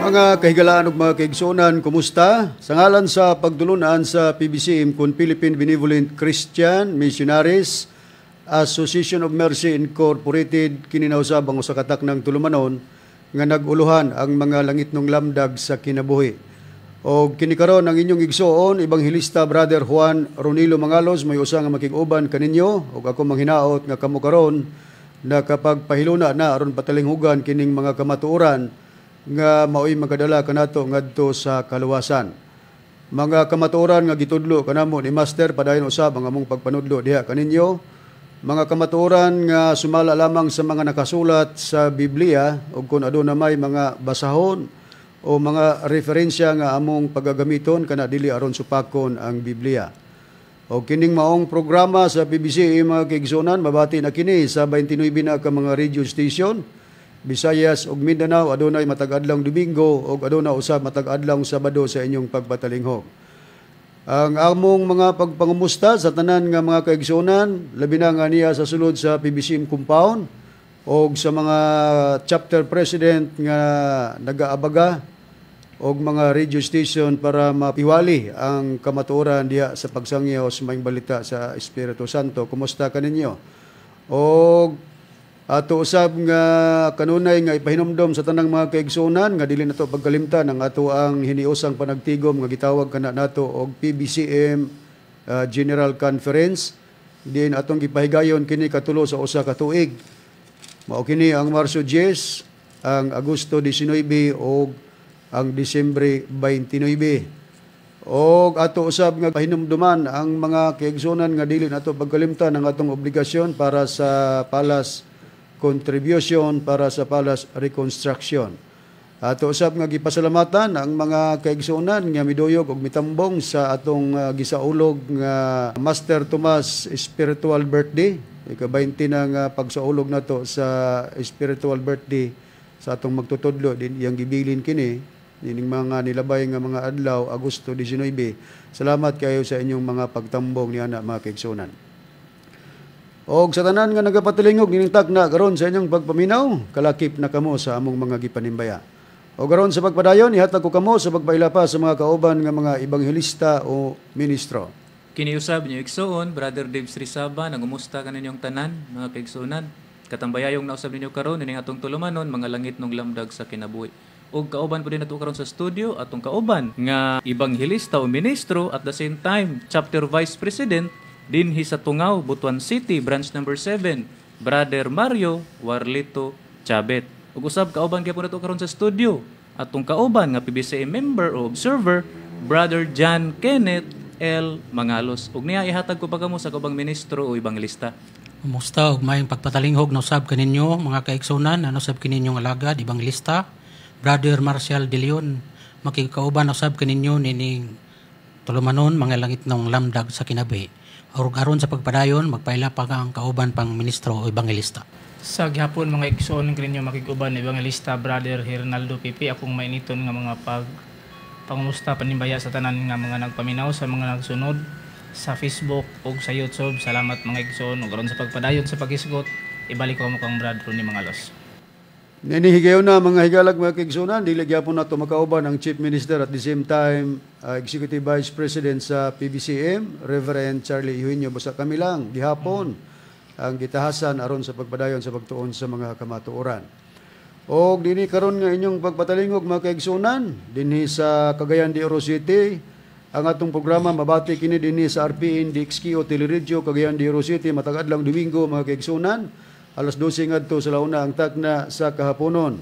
Mga kahigalaan ug mga kaigsunan, kumusta? Sa ngalan sa pagtulunan sa PBCM kun Philippine Benevolent Christian Missionaries Association of Mercy Incorporated, kininausab ang usa ka taknang tulumanon nga naguluhan ang mga langitnong lamdag sa kinabuhi. O kinikaron ang inyong igsuon, Ebanghilista Brother Juan Ronilo Mangalos, may usa nga makig-uban kaninyo ug ako manghinaot nga kamo karon na kapag pahiluna na aron patalinghugan kining mga kamatuoran nga maoy magadala kanato ngadto sa kaluwasan. Mga kamatuoran nga gitudlo kanamo ni Master padayon usab ang among pagpanudlo diha kaninyo. Mga kamatuoran nga sumala lamang sa mga nakasulat sa Biblia ug kun aduna may mga basahon o mga referensya nga among pagagamiton kana dili aron supakon ang Biblia. O kining maong programa sa PBC mga kaigsunan, mabati na kini sa 29 na ka mga radio station Visayas ug Mindanao. Adunay matag-adlawng Domingo ug aduna usab matag-adlawng Sabado sa inyong pagpatalinghog. Ang among mga pagpangumusta sa tanan nga mga kaigsunan, labi na nga niya sa sulod sa PBCM compound ug sa mga chapter president nga nagaabaga og mga radio station para mapiwali ang kamatuoran diha sa pagsangyaw sa maayong balita sa Espiritu Santo. Kumusta kaninyo? Og ato usab nga kanunay nga ipahinumdom sa tanang mga kaigsunan nga dili nato pagkalimtan ang ato ang hiniusang panagtigom nga gitawag kana nato og PBCM General Conference. Din atong gipahigayon kini katulo sa usa ka tuig. Mao kini ang Marso 10, ang Agosto 19 ug ang Disyembre 29. Og ato usab nga pahinumduman ang mga kaigsunan nga dili nato pagkalimtan ang atong obligasyon para sa palas contribution para sa palas reconstruction. Ato usab nga gipasalamatan ang mga kaigsunan nga miduyog og mitambong sa atong gisaulog nga Master Tomas spiritual birthday. Ika-20 na nga pagsaulog nato sa spiritual birthday sa atong magtutudlo din yang gibilin kini dining mga nilabay nga mga adlaw Agosto 19. Salamat kayo sa inyong mga pagtambong niana mga kaigsunan. Og sa tanan nga nagapatilingog nining takna karon sa inyong pagpaminaw, kalakip na kamo sa among mga gipanimbaya. Og karon sa pagpadayon ihatag ko kamo sa pagpailapa sa mga kauban nga mga ebanghilista o ministro. Kiniusab niyo igsoon, Brother Dave Srisaba, nagumusta kaninyong tanan, mga kaigsunan. Katambayayong nausab ninyo karon ining atong tulumanon mga langit nung lamdag sa kinabuhi. Og kauban po din nato karon sa studio atong kauban nga ebanghilista o ministro at the same time chapter vice president dinhi sa Tungaw, Butuan City, branch number 7, Brother Mario Warlito Chabet. Ug usab kauban gyapon nato karon sa studio atong kauban nga PBCM member o observer, Brother John Kenneth L. Mangalos. Ug niya ihatag ko pagamo sa kaubang ministro o ebanghilista. Kumusta ug maayong pagpatalinghog na usab kaninyo mga kaigsunan, ano usab kaninyong alagad ebanghilista, Brother Marcial De Leon. Makikauban usab kaninyo nining tulumanon mga langit ng lamdag sa kinabuhi. Aron sa pagpadayon, magpaila pa ang kauban pang ministro o ebanghilista. Sa gihapon mga igsoon kaninyo makig-uban ebanghilista Brother Hernaldo Pipi, akong mainiton nga mga pangumusta panimbaya sa tanan nga mga nagpaminaw sa mga nagsunod sa Facebook ug sa YouTube. Salamat mga igsoon ug aron sa pagpadayon sa pagisgot, ibalik ko mo kang Brad Ronnie Mangalos. Ninihigayo na mga higalag mga kaigsunan, dili gyapon nato makauban ang Chief Minister at the same time Executive Vice President sa PBCM, Reverend Charlie Eugenio. Basta kami lang gihapon ang gitahasan aron sa pagpadayon sa pagtuon sa mga kamatuoran. Og dinhi karon nga inyong pagpatalingog mga kaigsunan dinhi sa Cagayan de Oro City, ang atong programa mabati kini dinhi sa RPN DXQ Teleradio Cagayan de Oro City matag-adlawng Domingo mga kaigsunan. Alas 12 ngadto sa launa ang takna sa kahaponon.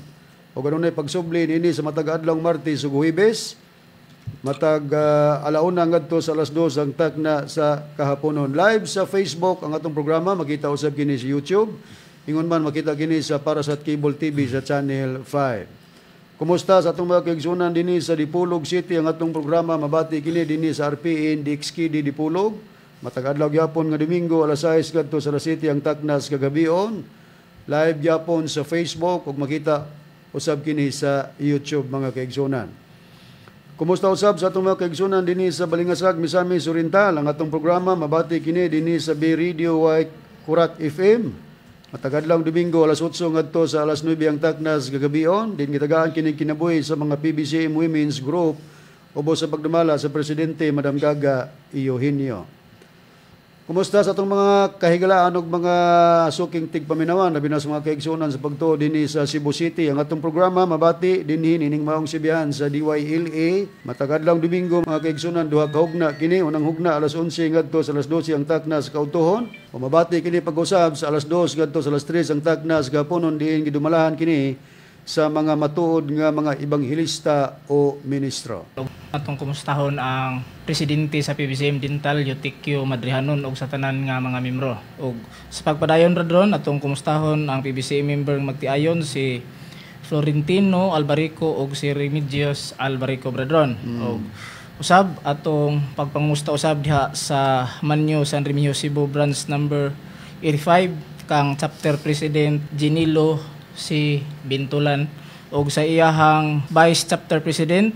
O ganunay pagsubli nini sa matag-adlawng Martes ug Huwebes, matag alauna ngadto sa alas 2 ang takna sa kahaponon. Live sa Facebook ang atong programa, makita usab kini sa YouTube. Ingon man makita kini sa Parasat Cable TV sa Channel 5. Kumusta sa atong mga kaigsunan dinhi sa Dipolog City, ang atong programa mabati kini dinhi sa RPN DXQ di Dipolog. Matag-adlaw gyapon nga Domingo alas 6 kadto sa La City ang taknas kagabion. Live gyapon sa Facebook ug makita usab kini sa YouTube mga kaigsunan. Kumusta usab sa atong mga kaigsunan dinhi sa Balingasag, Misamis Oriental, ang atong programa mabati kini dinhi sa B Radio White Kurat FM Matagadlang Domingo alas 8 ngadto sa alas 9 ang taknas gagabion, din gitagaan kini kinabuhi sa mga PBCM Women's Group ubos sa pagdumala sa Presidente Madam Gaga Eugenio. Kumusta sa atong mga kahigalaan ug mga suking tigpaminawan labi na sa mga kaigsunan sa pagtuo dinhi sa Cebu City. Ang atong programa mabati dinhi nining maong sibihan sa DYLA. Matagadlang Domingo mga kaigsunan duha ka hugna kini, unang hugna alas 11 ngadto sa alas 12 ang taknas kautuhon. O mabati kini pag-usab sa alas 2 ngadto sa alas 3 ang taknas gapunon diin gidumalahan kini sa mga matuod nga mga ibanghilista o ministro. Atong kumustahon ang presidente sa PBCM Dental Eutikio Madrihanon og sa tanan nga mga membro. Og sa pagpadayon ra dron atong kumustahon ang PBCM member magtiayon si Florentino Albarico og si Remedios Albarico Bradron. Og usab atong pagpangusta usab diha sa Manyo San Remigio Cebu branch number 85 kang chapter president Ginilo si Bintulan og sa iyahang vice chapter president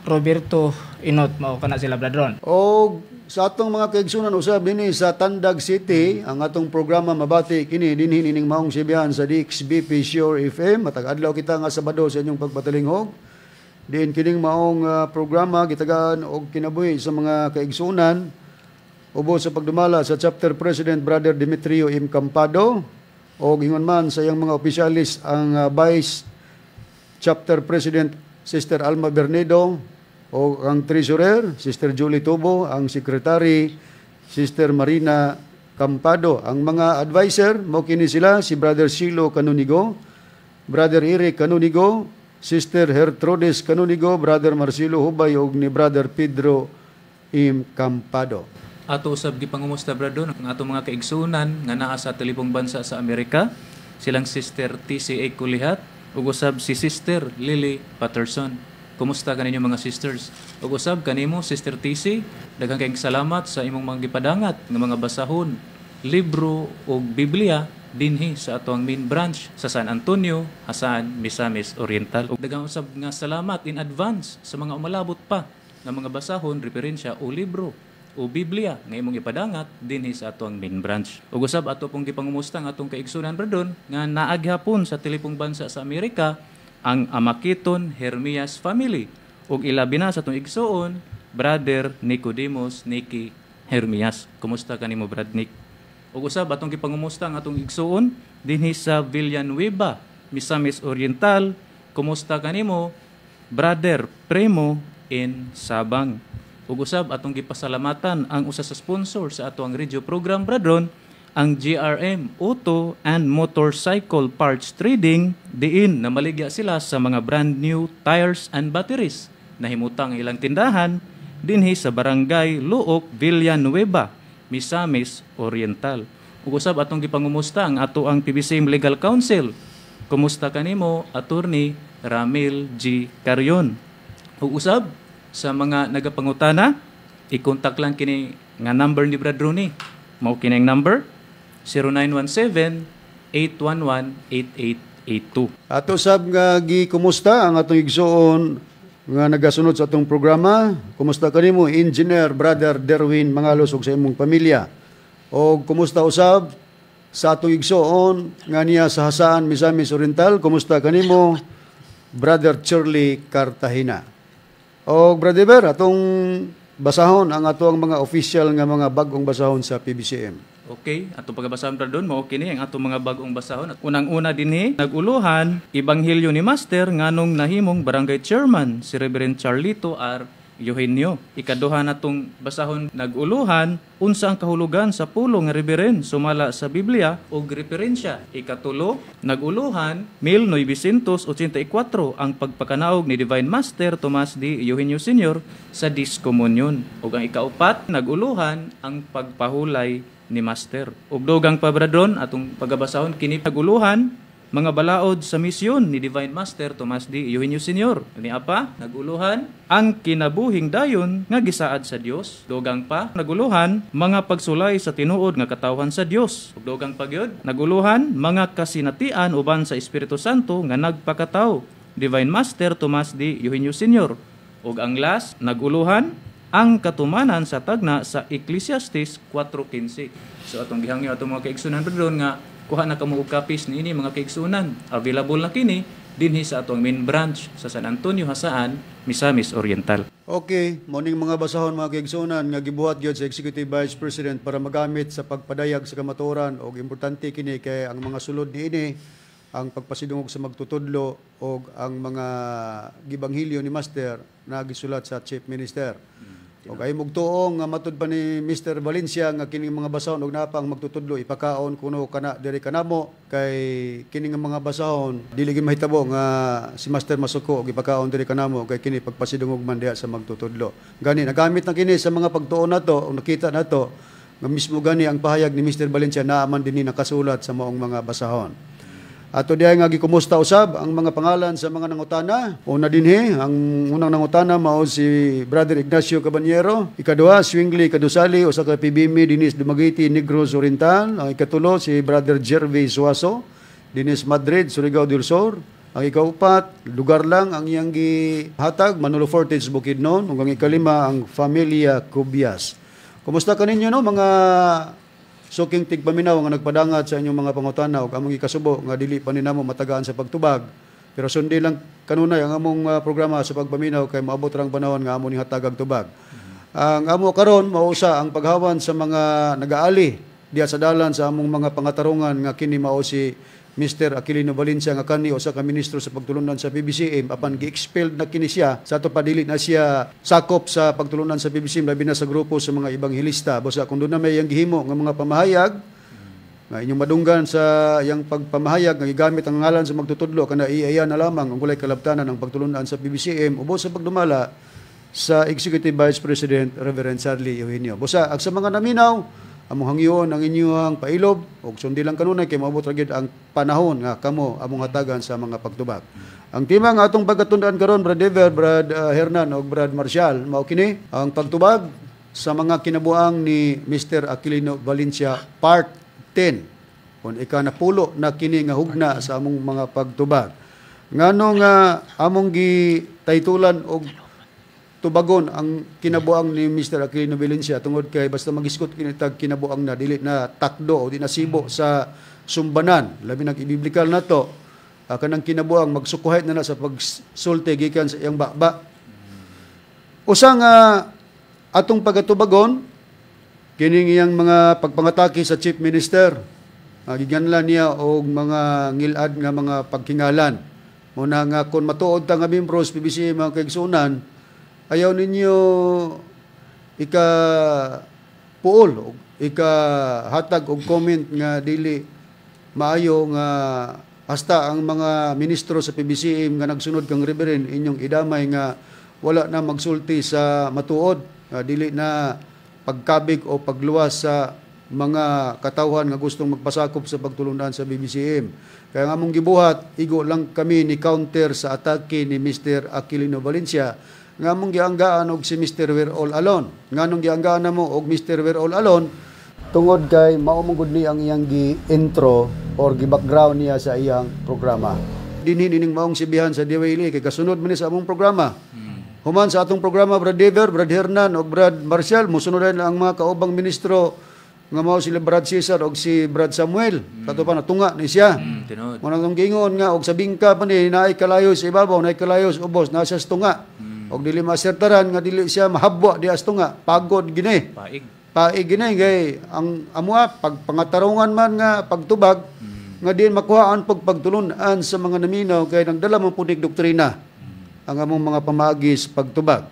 Roberto Inot, mao kana sila Bradron. O sa atong mga kaigsunan usab dinhi sa Tandag City ang atong programa mabati kini dinhi nining maong sibihan sa DXBP Sure FM. Matag adlaw kita nga Sabado sa inyong pagpatalinghog. Diin kining maong programa gitagaan og kinabuhi sa mga kaigsunan ubos sa pagdumala sa chapter president Brother Demetrio M. Campado o ingon man sa iyang mga opisyalis ang Vice Chapter President Sister Alma Bernedo o ang Treasurer Sister Julie Tubo, ang Secretary Sister Marina Campado. Ang mga advisor mo kini sila si Brother Silo Canonigo, Brother Eric Canonigo, Sister Gertrudis Canonigo, Brother Marcelo Hubay ug ni Brother Pedro M. Campado. Ato usab gipangumusta Bradon ang ato mga kaigsunan nga naa sa talibong bansa sa Amerika, silang Sister TCA Kulihat ug usab si Sister Lily Patterson. Kumusta kaninyo mga sisters? Ug usab kanimo Sister TC, daghang kayong salamat sa imong mga gipadangat nga mga basahon, libro ug Biblia dinhi sa atong main branch sa San Antonio, Hasan, Misamis Oriental. Ug daghang usab nga salamat in advance sa mga umalabot pa nga mga basahon, referensya o libro o Biblia nga imong ipadangat dinhi sa atong main branch. Ug usab ato pong gipangumusta ang atong kaigsunan Bradon nga naaghapon sa tilipong bansa sa Amerika ang Amakiton Hermias family ug ilabi na sa atong igsuon Brother Nicodemus Nicky Hermias. Kumusta kanimo Brad Nick? Ug usab atong gipangumusta ang atong igsuon dinhi sa Villanueva, Misamis Oriental. Kumusta kanimo Brother Premo in Sabang? Ug usab atong gipasalamatan ang usa sa sponsor sa ato ang radio program Bradron, ang GRM Auto and Motorcycle Parts Trading, diin na maligya sila sa mga brand new tires and batteries. Nahimutang ilang tindahan dinhi sa Barangay Luok, Villanueva, Misamis Oriental. Ug usab atong gipangumusta ang ato ang PBCM Legal Counsel. Kumusta kanimo Attorney Ramil G. Carion? Ug usab sa mga nagapangutana, i-contact lang kini nga number ni Brad Rooney. Mao kini ang number 0917-811-8882. Ato sab nga gikumusta ang atong igsuon nga nagasunod sa atong programa. Kumusta kanimo Engineer Brother Derwin Mangalos ug sa imong pamilya? O kumusta usab sa atong igsuon nga niya sa Hasan, Misamis Oriental? Kumusta kanimo Brother Charlie Cartagena? O Brother Ber, atong basahon ang atong mga official nga mga bagong basahon sa PBCM. Okay, atong pagabasahon ra doon mao kini ang atong mga bagong basahon. Unang-una dinhi naguluhan Ebanghelyo ni Master nganong nahimong barangay chairman si Reverend Charlito R. Eugenio. Ikaduha natong basahon naguluhan unsa ang kahulugan sa pulo nga reverend sumala sa Biblia ug referensya. Ikatulo, naguluhan 1984 ang pagpakanaog ni Divine Master Tomas D. Eugenio Sr. sa Discomunion. Ug ang ikaupat, naguluhan ang pagpahulay ni Master. Ug dugang pabradron atong pagabasahon kini naguluhan mga balaod sa misyon ni Divine Master Tomas D. Eugenio Sr. Ni apa, naguluhan ang kinabuhing dayon nga gisaad sa Dios. Dugang pa, naguluhan mga pagsulay sa tinuod nga katawhan sa Dios. Ug dugang pagyod, naguluhan mga kasinatian uban sa Espiritu Santo nga nagpakataw. Divine Master Tomas D. Eugenio Sr. Ug ang last, naguluhan ang katumanan sa tagna sa Ecclesiastes 4:15. So atong gihangyo atong mga kaigsunan doon nga kuha na kamo og copies niini mga kaigsunan. Available na kini dinhi sa atong main branch sa San Antonio, Hasaan, Misamis Oriental. Okay, morning mga basahon mga kaigsunan nga gibuhat gyud sa Executive Vice President para magamit sa pagpadayag sa kamatuoran og importante kini kay ang mga sulod niini ang pagpasidungog sa magtutudlo o ang mga gibanghilyo ni Master na gisulat sa Chief Minister. O ay mugtuong nga matud pa ni Mr. Valencia nga kining mga basahon og napang magtutudlo ipakaon kuno kana diri kanamo kay kining mga basahon dili gyud mahitabo nga si Master masuko og ipakaon diri kanamo kay kini pagpasidungog man diha sa magtutudlo. Gani nagamit na kini sa mga pagtuon nato o nakita nato nga mismo gani ang pahayag ni Mr. Valencia naa man dinhi nakasulat sa maong mga basahon. Ato diay nga gikumusta usab ang mga pangalan sa mga nangutana. Una dinhi ang unang nangutana mao si Brother Ignacio Cabanyero, ikaduha Swingli Kadusali usa ka PBM Dinis Dumaguete Negros Oriental, ang ikatulo si Brother Jervey Suaso Dinis Madrid Surigao del Sur, ang ikaupat lugar lang ang iyang gihatag Manolo Fortes Bukidnon, ug ang ikalima ang Familia Cubias. Kumusta kaninyo no mga suking tigpaminaw nga nagpadangat sa inyong mga pangutana ug among ikasubo nga dili pa ninamo matagaan sa pagtubag pero sundi lang kanunay ang among programa sa pagpaminaw kay maabot rang panahon nga among hatag ang tubag. Ang amo karon mausa ang paghawan sa mga nagaali diha sa dalan sa among mga pangatarungan nga kini mao si Mr. Aquilino Valencia nga kani usa ka ministro sa pagtulunan sa PBCM apan gi-expelled na kini siya sa ato padili na siya sakop sa pagtulunan sa PBCM labi na sa grupo sa mga ibanghilista. Basta kung doon na may yang gihimo nga mga pamahayag nga inyong madunggan sa yang pagpamahayag nga gigamit ang ngalan sa magtutudlo kana iya na lamang ang walay kalabtanan ng pagtulunan sa PBCM ubos sa pagdumala sa Executive Vice President Reverend Charlie Eugenio. Basta sa mga naminaw among hangyoon ang inyong pailob ug sundi lang kanunay kay maabot ra gyud ang panahon nga kamo among hatagan sa mga pagtubag. Ang tema nga atong pagkatundaan karon Brad Dever, Brad Hernan ug Brad Marcial mao kini ang pagtubag sa mga kinabuang ni Mr. Aquilino Valencia Part 10. Kun ikanapulo na kini nga hugna sa among mga pagtubag. Ngano nga among gitaytulan og tubagon ang kinabuang ni Mr. Aquilino Valencia tungod kay basta magiskot kinitag kinabuang na dili na takdo o di nasibo sa sumbanan labi nang ibiblikal nato kanang kinabuang magsukuhay na sa pagsulti gikan sa iyang bakba. Usa nga atong pagatubagon kining iyang mga pagpangatake sa Chief Minister. Giganlan niya og mga ngilad nga mga pagkingalan. Muna nga kung matuod ta nga membros PBC mga kaigsunan ayaw ninyo ika-puol o ika-hatag o comment nga dili maayo nga hasta ang mga ministro sa PBCM nga nagsunod kang reverend inyong idamay nga wala na magsulti sa matuod, dili na pagkabig o pagluwas sa mga katawhan nga gustong magpasakop sa pagtulunan sa PBCM. Kaya nga mong gibuhat, igo lang kami ni counter sa atake ni Mr. Aquilino Valencia nga mong gianggaan og si Mr. We're All Alone. Nganong gianggaan namo og Mr. We're All Alone tungod kay mao mong gud ni ang iyang gi-intro or gi-background niya sa iyang programa. Dinhi nining maong sibihan sa DWL kay kasunod man ni sa among programa. Human sa atong programa Brad Dever, Brad Hernan og Brad Marcial mosunodan ang mga kaubang ministro nga mao sila Brad Cesar og si Brad Samuel. Kato pa natunga ni siya. Tinud. Mo nang gingon nga og sa bingka pa ni naay kalayo sa ibabaw, naay kalayo sa ubos, nasa tunga. Og dili masertaran nga dili siya mahabwa di astunga pagod gini paig gini kay ang amua pagpangatarungan man nga pagtubag nga diin makuhaan pagtulunan sa mga naminaw kay nagdala man punig doktrina ang among mga pamaagis pagtubag.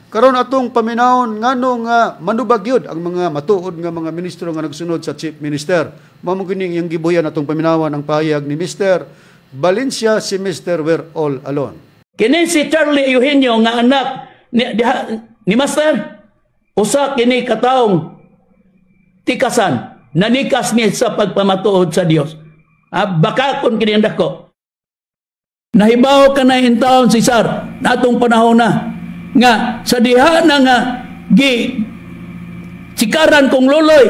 Karon atong paminawon ngano nga manubag yun ang mga matuod nga mga ministro nga nagsunod sa Chief Minister. Mao mo kining yang gibuyan atong paminawan ang pahayag ni Mr. Valencia si Mr. We're All Alone. Kini si Charlie Eugenio nga anak ni Master, usa kini kataong tikasan, nanikas niya sa pagpamatuod sa Dios. Baka kung kini dako. Nahibaw ka na in taon si Sar, natong panahon na, nga sa diha na nga sikaran kong luloy,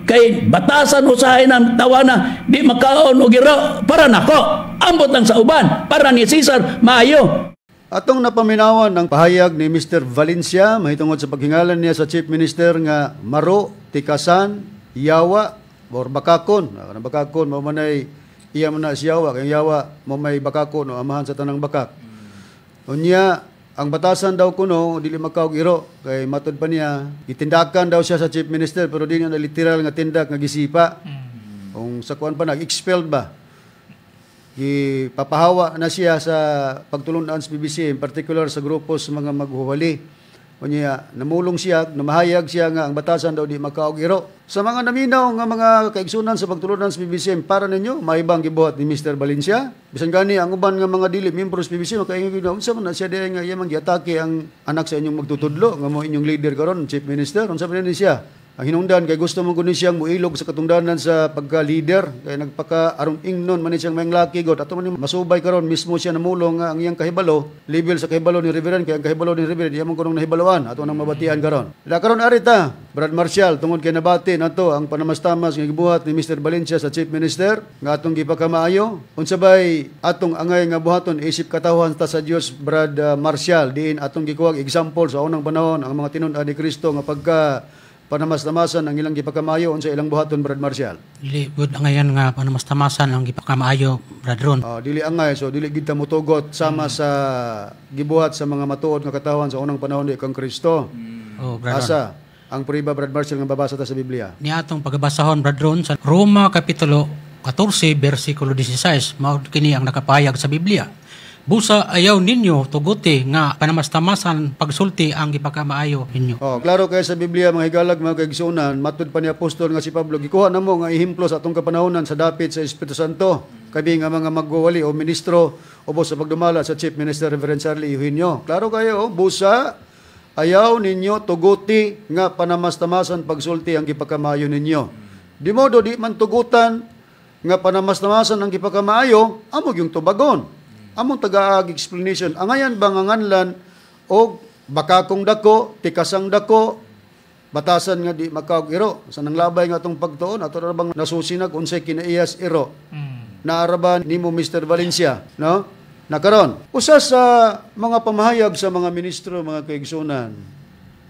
kay batasan usahay ng tawana, di makaon o giro, para nako. Ambot lang sa uban, para ni Cesar, maayo. Atong napaminawan ang pahayag ni Mr. Valencia mahitungod sa paghingalan niya sa Chief Minister nga maro, tikasan, yawa, or bakakon. Kanang bakakon mao manay iya man na si yawa, kay yawa mo may bakakon o amahan sa tanang bakak. Unya ang batasan daw kuno dili makaog iro kay matud pa niya itindakan daw siya sa chief minister pero di niya na literal nga tindak nga gisipa. Kung sa kuan pa nag-expelled ba. Ipapahawa na siya sa pagtulunan sa PBC, in particular sa grupo sa mga maghuwali. Unya namulong siya, namahayag siya nga ang batasan daw di makaog iro. Sa mga naminaw nga mga kaigsunan sa pagtulunan sa PBC, para ninyo maibang gibuhat ni Mr. Valencia. Bisan gani ang uban nga mga dili membro sa PBC makaingon na unsa man na siya diay nga iyang giatake ang anak sa inyong magtutudlo nga mo inyong leader karon, chief minister. Unsa man ni siya? Ang hinungdan kay gusto mo kuno siyang muilog sa katungdanan sa pagka-leader kay nagpaka aron ingnon man ni siyang mayang laki god ato man masubay karon mismo siya namulong nga ang iyang kahibalo level sa kahibalo ni Reverend kay ang kahibalo ni Reverend iyang kunong nahibaloan ato nang mabatian karon. La karon arita Brad Marcial tungod kay nabati nato ang panamastamas nga gibuhat ni Mr. Valencia sa chief minister nga atong gipakamaayo unsa bay atong angay nga buhaton isip katawhan ta sa Dios Brad Marcial diin atong gikuwag example sa unang panahon ang mga tinun-an ni Kristo nga pagka panamas-tamasan ang ilang gipakamayo unsa ilang buhaton Brad Marcial. Dili good angayan nga panamas-tamasan ang gipakamaayo Brad Ron. Dili angay so dili gid ta motugot sama sa gibuhat sa mga matuod nga katawan sa unang panahon ni kang Kristo. Brad Ron. Asa ang puriba Brad Marcial nga babasa ta sa Biblia. Ni atong pagbasahon Brad Ron sa Roma kapitulo 14 bersikulo 16 mao kini ang nakapayag sa Biblia. Busa ayaw ninyo tuguti nga panamastamasan pagsulti ang gipakamaayo ninyo. Klaro kay sa Biblia mga higalag mga kaigsunan, matud pa ni apostol nga si Pablo gikuha namo nga ehemplo sa atong kapanahonan sa dapit sa Espiritu Santo. Kabi nga mga magwawali o ministro ubos sa pagdumala sa Chief Minister Reverend Charlie Eugenio. Klaro kayo, busa ayaw ninyo tuguti nga panamastamasan pagsulti ang gipakamaayo ninyo. Di modo di man tugutan nga panamastamasan ang gipakamaayo, amog yung tubagon. Among tagaag explanation, angayan banganganlan o bakakong dako, tikasang dako, batasan nga di makaog iro. Sa nanglabay nga itong pagtuon, ato na bang nasusinag unsay kinaiyas iro. Naaraban ni mo Mr. Valencia, no? Nakaron. Usa sa mga pamahayag sa mga ministro, mga kaigsunan,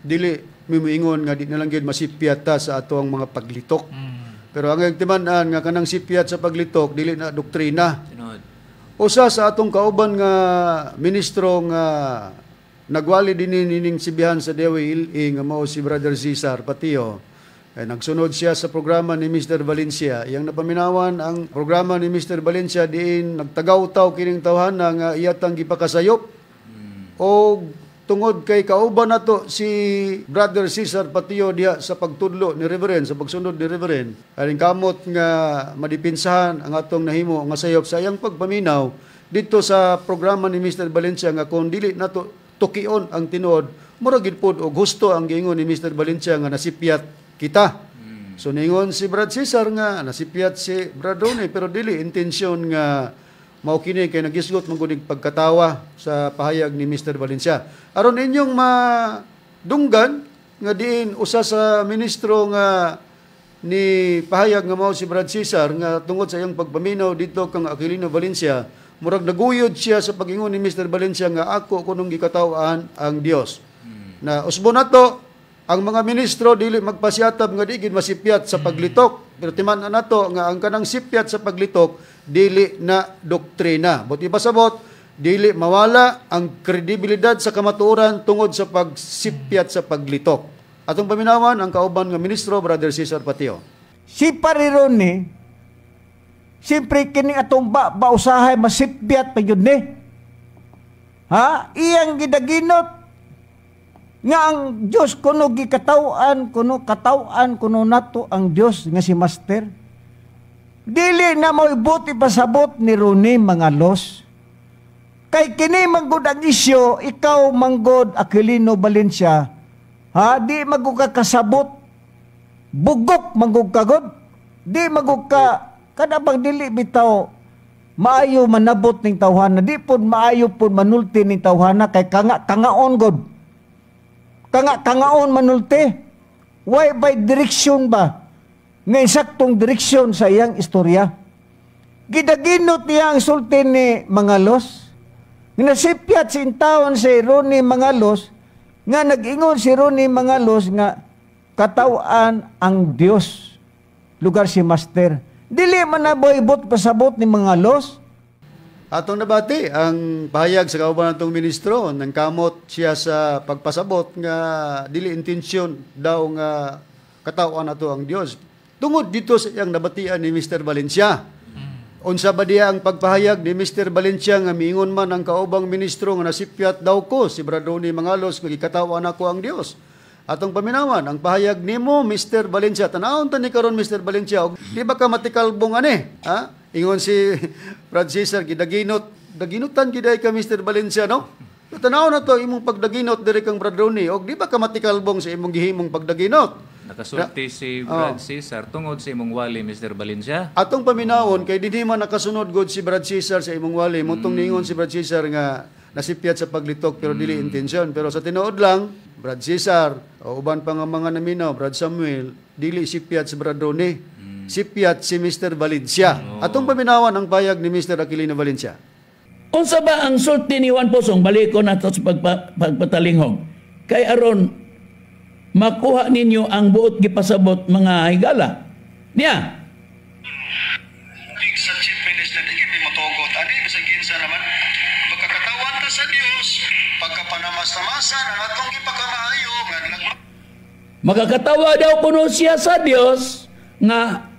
dili mimuingon nga di nalang gid masipyat ta sa atong mga paglitok. Pero ang timan-an nga kanang sipyat sa paglitok, dili na doktrina. Usa sa atong kauban nga ministro nga nagwali din nining sibihan sa Dewi nga mao si Brother Cesar Patio. Nagsunod siya sa programa ni Mr. Valencia. Iyang napaminawan ang programa ni Mr. Valencia diin nagtagaw-taw kining tawhana nga iyatang gipakasayop. O tungod kay kauban nato si Brother Cesar Patio diha sa pagtudlo ni Reverend, sa pagsunod ni Reverend. Aring kamot nga madipinsahan ang atong nahimo nga sayop sa iyang pagpaminaw dito sa programa ni Mr. Valencia nga kung dili nato tukion ang tinuod, mura gid pod og gusto ang giingon ni Mr. Valencia nga nasipyat kita. So ningon si Brad Cesar nga nasipyat si Brad Ronnie pero dili intensyon nga mao kini kay nagisgot man gud pagkatawa sa pahayag ni Mr. Valencia. Aron inyong madunggan nga diin usa sa ministro nga ni pahayag nga mao si Brad Cesar nga tungod sa iyang pagpaminaw dito kang Aquilino Valencia, murag naguyod siya sa pag-ingon ni Mr. Valencia nga ako kunong gikatawan ang Dios. Na usbo nato ang mga ministro dili magpasyatab nga di gid masipyat sa paglitok. Pero timan-an nato nga ang kanang sipyat sa paglitok dili na doktrina. Buti pasabot, dili mawala ang kredibilidad sa kamatuoran tungod sa pagsipyat sa paglitok. Atong paminawan ang kauban nga ministro Brother Cesar Patio. Si Parironi, siyempre kini atong bausahay masipyat pa yun ni. Iyang gidaginot nga ang Dios kuno gikatawan, kuno katawan, kuno nato ang Dios nga si Master. Dili na mo ibuti pasabot ni Ronnie Mangalos. Kay kini manggod ang isyo, ikaw manggod Aquilino Valencia, di magug kasabot, bugok manggod kagod, di magug ka, kada bang dili bitaw, maayo manabot ning tawhana, di pud maayo pud manulti ning tawhana, kay kangaon god. Kangaon manulti. Why by direction ba? Nga saktong direksyon sa iyang istorya. Gidaginot niya ang sulti ni Mangalos. Nasipyat si intawon si Ronnie Mangalos nga nag-ingon si Ronnie Mangalos nga katawan ang Dios. lugar si Master. Dili man na boybot pasabot ni mga los. Atong nabati ang pahayag sa kauban natong ministro nang kamot siya sa pagpasabot nga dili intensyon daw nga katawan nato ang Dios. Tungod dito sa iyang nabatian ni Mr. Valencia. Unsa ba diya ang pagpahayag ni Mr. Valencia nga miingon man ang kaubang ministro nga nasipyat daw ko si Bradoni Mangalos nga gikatawan ako ang Dios. Atong paminawan ang pahayag nimo Mr. Valencia. Tanawon ta ni karon Mr. Valencia, di ba ka matikalbong ani? Ha? Ingon si Brad Cesar, daginutan giday ka Mr. Valencia, no? Tanaw na to imong pagdaginot diri kang Brad Ronnie, og di ba ka matikalbong sa imong gihimong pagdaginot? Nakasulti si Brad Cesar tungod sa imong wali, Mr. Valencia. Atong paminawon kay dinhi man nakasunod gud si Brad Cesar sa imong wali, mutong ningon si Brad Cesar nga nasipyat sa paglitok pero dili intensyon. Pero sa tinuod lang, Brad Cesar, o uban pa nga mga naminaw, Brad Samuel, dili sipyat si Brad Ronnie. Sipyat si Mr. Valencia. Atong paminawan ang payag ni Mr. Aquilino Valencia. Unsa ba ang sulti ni Juan Posong baliko nato sa pagpatalinghog? Kay aron makuha ninyo ang buot gipasabot mga higala. Niya. Sa Chief Minister, di kami matugot. Ani, bisag kinsa naman, magkakatawan ta sa Dios, pagkapanamas-namasan, ang atong ipagkamaayo, Makakatawa daw kuno siya sa Dios, nga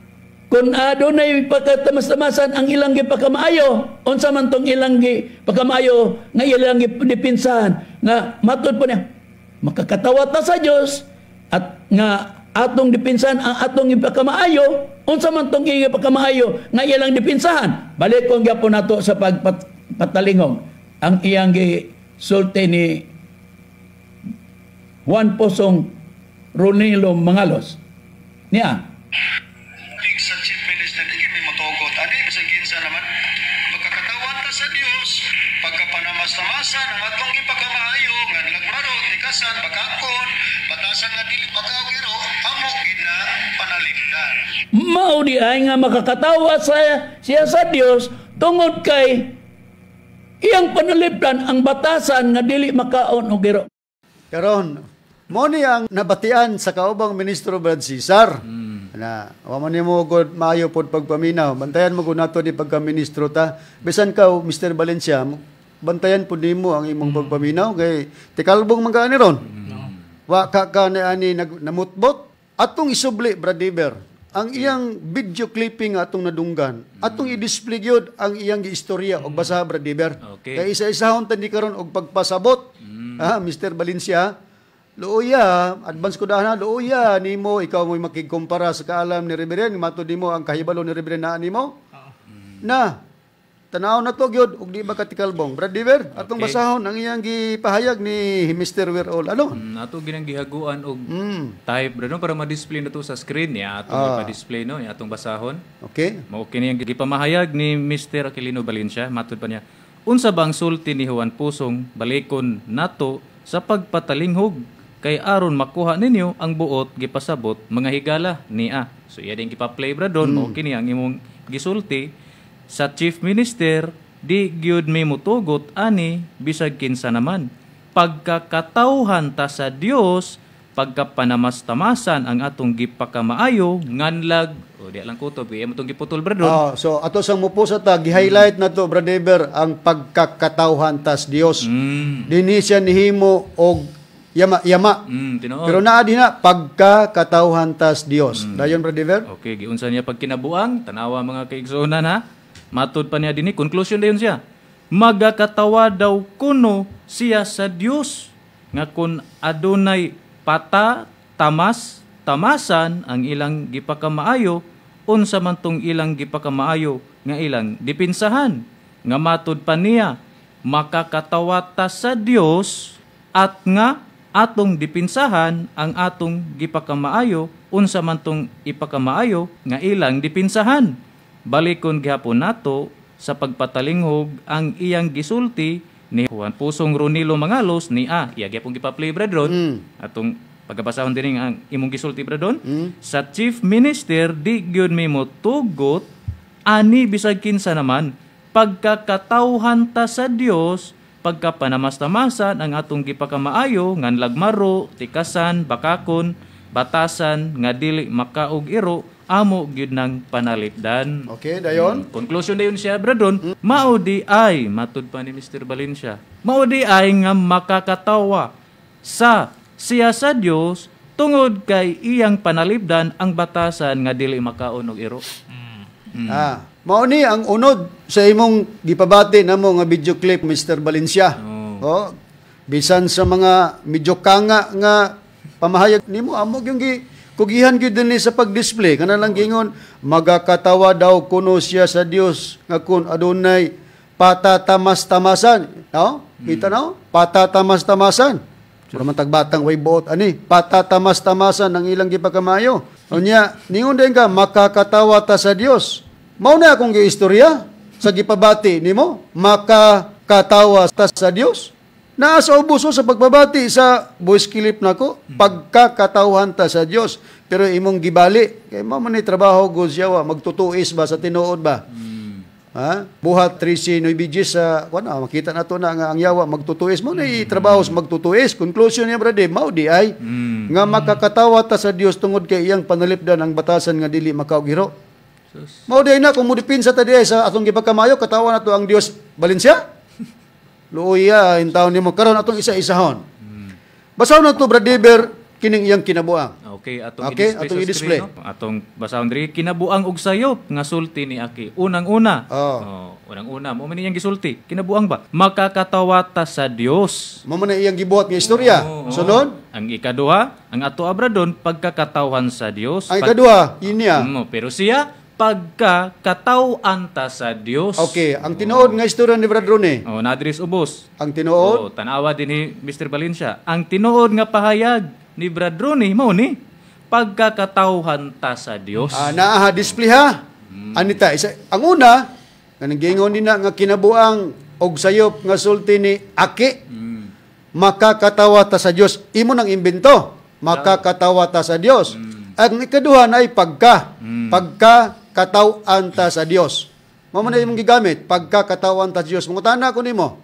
kung adunay pagkatamas-tamasan ang ilang gipagkamaayo, unsa man tong ilang gipagkamaayo, nga ilang gipinsahan, nga matud po niya, makakatawa ta sa Dios, at nga atong dipinsahan ang atong ipagkamaayo, unsa man tong ipagkamaayo nga ilang dipinsahan. Balik kong gyapon nato sa pagpatalingog ang iyang gisulti ni Juan Posong Ronilo Mangalos. Niya. Sa Chief Minister, di kami matugot. Ani, bisag kinsa naman, magkakatawan ta sa Dios, pagkapanamas-tamasan ang atong ipagkamaayo, nga nagmarot, tikasan, bakakon, batasan nga dili pagkawiro, amo gid na panalipdan. Mao di ay nga makakatawa siya sa Dios tungod kay iyang panalipdan ang batasan nga dili makaon og giro. Karon, mo ni ang nabatian sa kaubang ministro Brad Cesar. Na, wamo nimo gud maayo pod pagpaminaw. Bantayan mo gud nato ni pagka-ministro ta. Bisan ka Mr. Valencia, bantayan pud nimo ang imong pagpaminaw kay tikalbong man kaani ron. Wa ka ani namutbot atong isubli Brad Diver. Ang iyang video clipping atong nadunggan, atong i-display gyud ang iyang giistorya og basa Brad Diver. Okay. Kay isa-isahon ta ni karon og pagpasabot. Mr. Valencia, looya, advance ko dahil na, looya, nimo, ikaw mo'y makikumpara sa kaalam ni Reverend, matod nimo ang kahibalo ni Reverend na nimo. Na, tanaw na to, gyud, ug di ba katikalbong. Brad Diver, atong basahon, ang iyang gipahayag ni Mr. Weerol. Ano? Ato ginang gihaguan og type, bro, para ma-display na to sa screen niya, atong ipa-display, no, atong basahon. Okay. Mao kini ang gipamahayag ni Mr. Aquilino Valencia, matod pa niya. Unsa bang sulti ni Juan Posong balikon nato sa pagpatalinghog? Kay aron makuha ninyo ang buot gipasabot mga higala niya. So iya din gipa-play bra don mo kini ang imong gisulti sa Chief Minister di gyud mi mutugot ani bisag kinsa naman. Pagkakatawhan ta sa Dios, pagkapanamas-tamasan ang atong gipakamaayo nganlag o di lang kutob iya mo tong giputol bra don. So ato sang mupo sa ta gi-highlight na to Brad Diver ang pagkakatawhan tas Dios. Dinhi siya nihimo og yama. Pero naa din na pagkakatawhan tas Dios. Dayon Brad Diver? Okay, giunsa niya pagkinabuang, tanawa mga kaigsunan ha. Matod pa niya dinhi, conclusion dayon siya. Magakatawa daw kuno siya sa Dios nga kun adunay tamasan ang ilang gipakamaayo, unsa man tong ilang gipakamaayo nga ilang dipinsahan. Nga matod pa niya, makakatawa ta sa Dios at nga atong dipinsahan ang atong gipakamaayo, unsa man tong ipakamaayo nga ilang dipinsahan. Balikon gihapon nato sa pagpatalinghog ang iyang gisulti ni Juan Posong Ronilo Mangalos ni iya gyapon gipa-play bradron atong pagkabasahon din ang imong gisulti bradron sa Chief Minister di gyud mi motugot ani bisag kinsa naman pagkakatawhan ta sa Dios, pagkapanamas-tamasan ang atong gipakamaayo ngan lagmaro, tikasan, bakakon, batasan nga dili makaog iro, amo gyud nang panalipdan. Okay, dayon. Conclusion dayon siya, bradron, mao di ay matud pa ni Mr. Valencia. Mao di ay nga makakatawa sa siya sa Dios tungod kay iyang panalipdan ang batasan nga dili makaon og iro. Mao ni ang unod sa imong gipabati namo nga video clip, Mr. Valencia. Oh, bisan sa mga medyo kanga nga pamahayag nimo, amo gyud kugihan gyud dinhi sa pag-display kana lang gingon magakatawa daw kuno siya sa Dios nga kun adunay patatamas-tamasan, no? Kita no? Patatamas-tamasan. Pura man tagbatang way buot ani, patatamas-tamasan ang ilang gipakamayo. Unya, ningon din ka makakatawa ta sa Dios. Mao na akong giistorya sa gipabati nimo, makakatawa ta sa Dios. Naa sa ubuso sa pagbabati sa voice clip nako, pagkakatawhan ta sa Dios. Pero imong gibali, kay mao man ni trabaho gud siya magtutuis ba sa tinuod ba? Ha? Buhat 13 BGs sa makita nato na nga ang yawa magtutuis mo na trabaho sa magtutuis. Conclusion niya brother, mao di ay nga makakatawa ta sa Dios tungod kay iyang panalipdan ang batasan nga dili makaugiro. Mao di na kung mudipinsa ta di sa atong gipagkamayo katawa nato ang Dios Valencia. Luoya in taon nimo karon atong isa-isahon. Basahon nato brother kining iyang kinabuang. Okay, atong i-display. No? Atong basahon diri kinabuang og sayop nga sulti ni Aki. Unang-una. Unang-una mo man iyang gisulti. Kinabuang ba? Makakatawa ta sa Dios. Mo man iyang gibuhat nga istorya. Sunod, ang ikaduha, ang ato abradon pagkakatawhan sa Dios. Ang ikaduha, inya. Pero siya pagkakatawhan ta sa Dios. Okay, ang tinuod nga istorya ni Brad Ronnie. Nadris ubos. Ang tinuod? Tanawa din ni Mr. Valencia. Ang tinuod nga pahayag ni Brad Ronnie mao ni pagkakatawhan ta sa Dios. Naa display ha. Anita, ang una, kanang gingon nina nga kinabuang og sayop nga sulti ni Aki. Makakatawa ta sa Dios. Imo nang imbento. Makakatawa ta sa Dios. Ang ikaduha na ay pagkakatawan ta sa Dios. Mao man imong gigamit, pagkakatawan ta sa Dios. Mangutana ko nimo.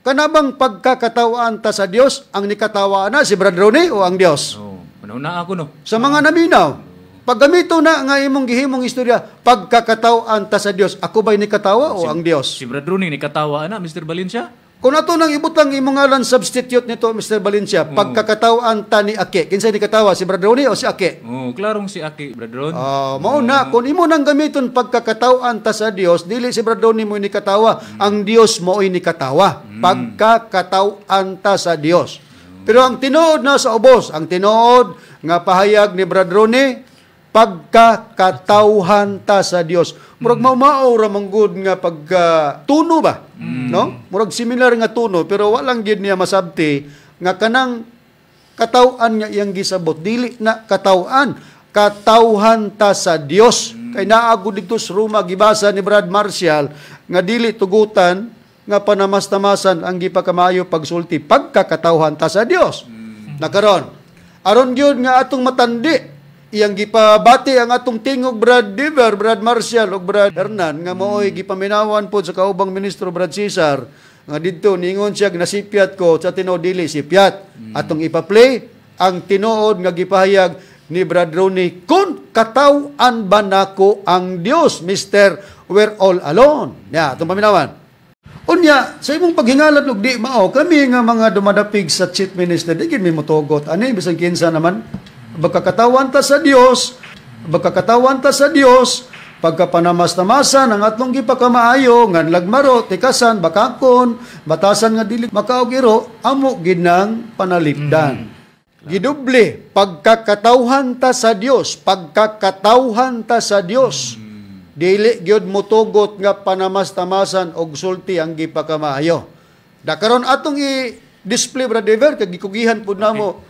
Kanabang pagkakatawan ta sa Dios, ang nikatawa na si Brad Ronnie o ang Dios? Una ako no. Sa mga naminaw, paggamito na nga imong gihimong istorya, pagkakatawan ta sa Dios, ako ba'y nikatawa o ang Dios? Si Brad Ronnie nikatawa na, Mr. Valencia? Kung ato nang ibutang imong ngalan substitute nito, Mr. Valencia, pagkakatawan ta ni Aki, kinsa nikatawa, si Brad Ronnie o si Aki? Klarong si Aki, Brad Ron. Mao na, kung imo nang gamiton pagkakatawan ta sa Dios, dili si Brad Ronnie mo nikatawa, ang Dios mo ay nikatawa. Pagkakatawan ta sa Dios. Pero ang tinuod na sa ubos, ang tinuod nga pahayag ni Brad Ronnie, pagkakatawhan ta sa Dios. Murag mao ra manggod nga pagtuno ba? No? Murag similar nga tuno pero walang gid niya masabti nga kanang katawan nga iyang gisabot dili na katawan, katawhan ta sa Dios. Kay naagud dito sa Roma gibasa ni Brad Marcial nga dili tugutan nga panamas-tamasan ang gipakamayo pagsulti pagkakatawhan ta sa Dios. Nakaron aron gyud nga atong matandi iyang gipabati ang atong tingog Brad Diver, Brad Marcial ug Brad Hernan nga maoy gipaminawan pod sa kaubang ministro Brad Cesar nga didto ningon siya nasipyat ko sa tinuod dili sipyat. Atong ipa-play ang tinuod nga gipahayag ni Brad Ronnie, kun katawan ba nako ang Dios, Mr. We're all alone. Atong paminawan. Unya, sa imong paghingalan og di mao kami nga mga dumadapig sa chief minister di gid mi motugot ani bisan kinsa naman pagkakatawan ta sa Dios, pagkapanamas-tamasan ang atong gipakamaayo ngan lagmaro tikasan bakakon batasan nga dili makaugiro amo gid nang panalipdan. Giduble pagkakatawhan ta sa Dios, dili gyud motugot nga panamas-tamasan og sulti ang gipakamaayo. Dakaron atong i-display brother kay gikugihan pud namo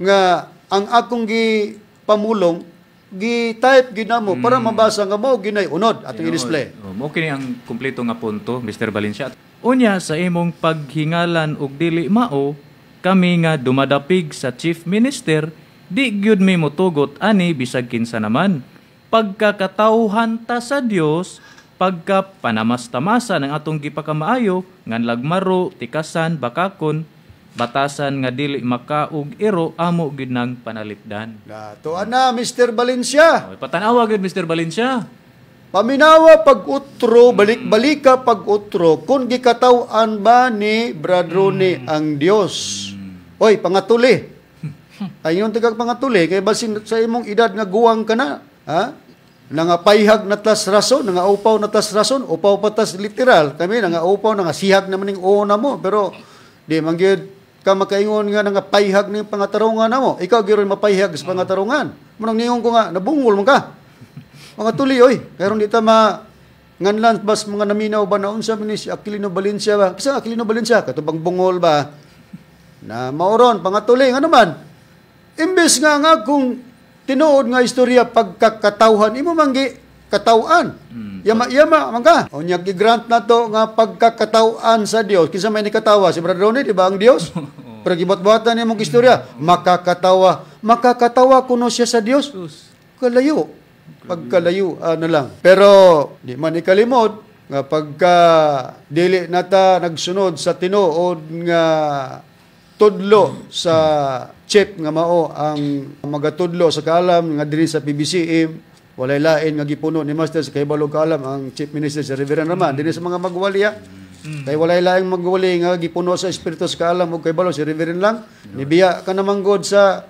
nga ang akong gipamulong gi-type ginamo para mabasa nga mao ginay unod atong i-display. Mo kini ang kumpleto nga punto, Mr. Valencia. Unya sa imong paghingalan og dili mao, kami nga dumadapig sa chief minister, di gyud mi motugot ani bisag kinsa naman. Pagkakatawhan ta sa Dios, pagkapanamas-tamasan ang atong gipakamaayo ngan lagmaro, tikasan, bakakon, batasan nga dili makaog iro amo gid nang panalipdan. Tuan na, Mr. Valencia. Okay, patanawa gid Mr. Valencia. Paminawa pag-utro, balik-balika pag-utro, kung gikataw-an ba ni Bradrone ang Dios. Oy, pangatuli. Ayun tagag pangatuli, kay basin sa imong edad nga guwang ka na. Ha? Nangapayhag na tas rason, nangaupaw na tas rason, upaw pa tas literal. Kami nangaupaw, nangasihag naman yung una mo. Pero, di mangyod ka makaingon nga nangapayhag ng pangatarungan na mo. Ikaw giron mapayhag sa pangatarungan. Munang ningon ko nga, nabungol mo ka. Mga tuli, oy. Kaya di ta nganlan bas mga naminaw ba na unsa man si Aquilino Valencia ba? Kasi Aquilino Valencia, katubang bungol ba? Na mauron, pangatuli, nga naman. Imbes nga kung tinuod nga istorya pagkakatawhan, imo manggi katawan. Yama-yama man ka. O niya gi-grant na to nga pagkakatawan sa Dios. Kinsa may nikatawa? Si Brother Ronnie, di ba ang Dios? Pero gibot-botan niya mong istorya. Makakatawa. Makakatawa kuno siya sa Dios. Kalayo. Pagkalayo, ano lang. Pero, di man ikalimod, nga pagka dili nata nagsunod sa tinuod nga tudlo sa chip nga mao ang magatudlo sa kaalam nga diri sa PBCM, walay lain nga gipuno ni Master sa Kahibalo Kaalam ang Chief Minister sa Reverend Raman dinhi sa mga magwaliya. Kay walay laing magwali nga gipuno sa Espiritu sa Kaalam ug Kahibalo si Reverend lang. Nibiya ka naman god sa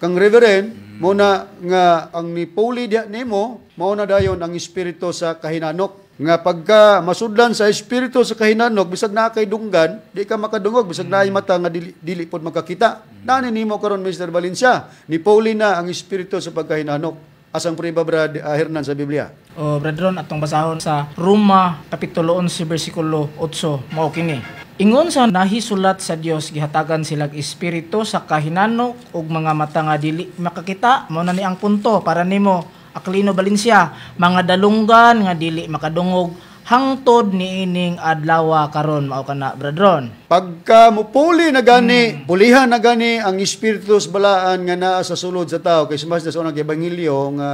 kang Reverend muna nga ang nipuli diha nimo mao na dayon ang espiritu sa kahinanok. Nga pagka masudlan sa espiritu sa kahinanok, bisag na kay dunggan, di ka makadungog, bisag na mata nga dili pod makakita. Nani nimo karon Mr. Valencia, ni Pauli na ang espiritu sa pagkahinanok. Asang priba Brad Hernan sa Biblia. O Bradron, atong basahon sa Roma kapitulo 11 bersikulo 8 mao kini. Ingon sa nahisulat sa Dios gihatagan silang espiritu sa kahinanok ug mga mata nga dili makakita. Mao na ni ang punto para nimo Aquilino Valencia, mga dalunggan nga dili makadungog hangtod niining adlaw karon mao kana Bradron. Pagka mupuli na gani, pulihan na gani ang espiritu sa balaan nga naa sa sulod sa tao kay sumas sa unang ebanghelyo nga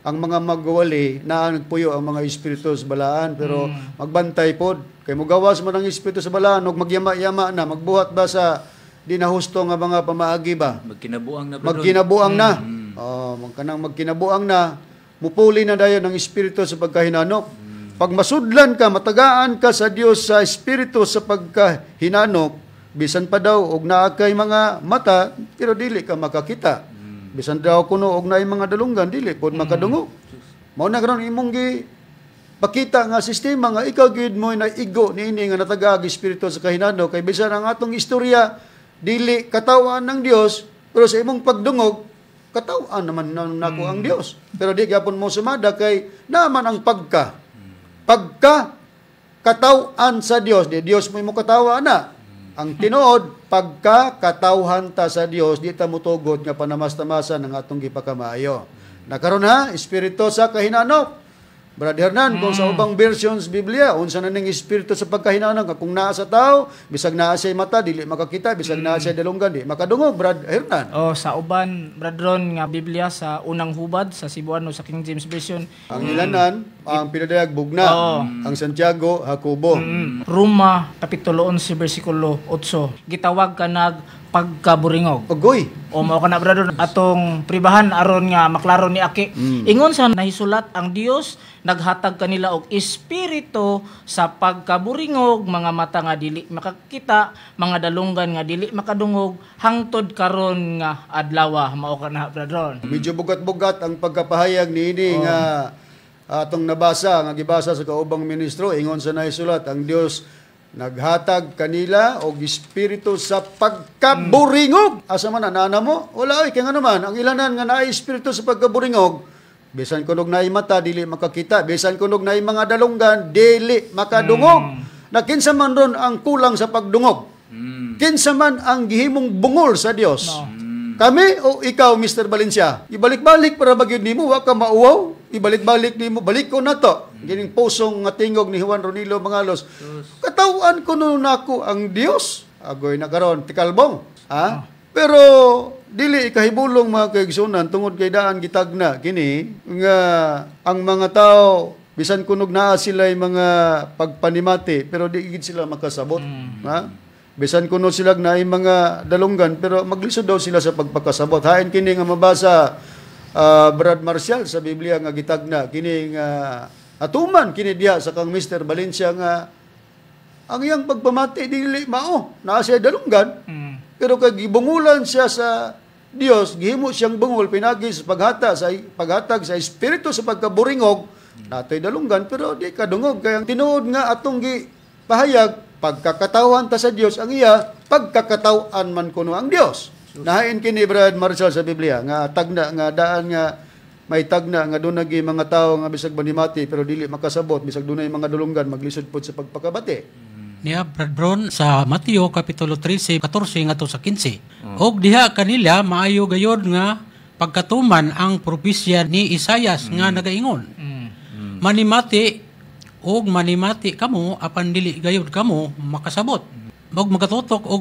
ang mga magwali na nagpuyo ang mga espiritu sa balaan pero magbantay pod kay mogawas man ang espiritu sa balaan ug magyama-yama na magbuhat ba sa di na husto nga mga pamaagi ba Magkinabuang na Bradron. magkinabuang na kanang magkinabuang na mupuli na dayon ang espiritu sa pagkahinanok. Pag masudlan ka, matagaan ka sa Dios sa espiritu sa pagkahinanok, bisan pa daw og naa kay mga mata pero dili ka makakita. Bisan daw kuno og naay mga dalunggan dili pod makadungog. Mao na karon imong gi pakita nga sistema nga ikaw gyud mo na igo niini nga natagag espiritu sa kahinanok kay bisan ang atong istorya dili katawan ng Dios pero sa imong pagdungog katawan naman nako ang Dios. Pero di gyapon mo sumada kay naman ang pagka katawan sa Dios, di Dios mo imo katawa na. Ang tinuod pagka katawhan ta sa Dios, di ta mutugod nga panamas-tamasan ang atong gipakamayo. Nakaron ha, espiritu sa kahinanok. Brother Hernan, kung sa ubang versions Biblia, unsa na ning espiritu sa pagkahinanok, kung naa sa tao, bisag naa sa mata, dili makakita, bisag naa sa dalunggan, di makadungog, Brother Hernan. Sa uban Bradron nga Biblia sa unang hubad sa Cebuano sa King James Version. Ang ilanan, ang pinadayag bugna, ang Santiago, Jacobo. Roma kapitulo 11 bersikulo 8. Gitawag ka nag pagkaburingog. Ogoy. O mao kana Bradron atong pribahan aron nga maklaro ni Aki. Ingon sa nahisulat ang Dios naghatag kanila og espiritu sa pagkaburingog, mga mata nga dili makakita, mga dalunggan nga dili makadungog hangtod karon nga adlaw mao kana Bradron. Medyo bugat-bugat ang pagkapahayag niini nga atong nabasa nga gibasa sa kaubang ministro ingon sa nahisulat ang Dios naghatag kanila og espiritu sa pagkaburingog. Asa man ana mo? Wala kay nga naman ang ilanan nga naay espiritu sa pagkaburingog. Bisan kunog naay mata dili makakita, bisan kunog naay mga dalunggan dili makadungog. Na kinsa man ron ang kulang sa pagdungog? Kinsa man ang gihimong bungol sa Dios? Kami o ikaw, Mr. Valencia? Ibalik-balik para bagyod nimo wa ka mauwaw. Ibalik-balik nimo, balik ko na to. Gining pusong nga tingog ni Juan Ronilo Mangalos. Katawan ko nun ako ang Dios. Agoy na karon tikalbong. Pero dili ikahibulong mga kaigsunan tungod kay daan gitagna kini nga ang mga tao bisan kunog naa sila mga pagpanimati pero di gid sila makasabot. bisan kuno sila na mga dalunggan, pero maglisod daw sila sa pagpakasabot. Hain kini nga mabasa Brad Marcial sa Biblia nga gitagna, kini nga atuman kini diha sa kang Mr. Valencia nga ang iyang pagpamati dili mao, naa siya dalunggan. Pero kay gibungulan siya sa Dios, gihimo siyang bungol pinagi sa paghatag sa espiritu sa pagkaburingog, natoy dalunggan pero di kadungog kay ang tinuod nga atong gipahayag pagkakatawhan ta sa Dios ang iya, pagkakatawan man kuno ang Dios. Nahain kini Brad Marshall sa Biblia nga tagna nga daan nga may tagna nga doon nagi mga tao nga bisag manimati pero dili makasabot, bisag dunay mga dulunggan maglisod pod sa pagpakabati. Niya Brad Bron sa Mateo kapitulo 13 14 ngadto sa 15. Og diha kanila maayo gayod nga pagkatuman ang propesya ni Isaias nga nagaingon. Manimati og manimati kamo apan dili gayud kamo makasabot. Og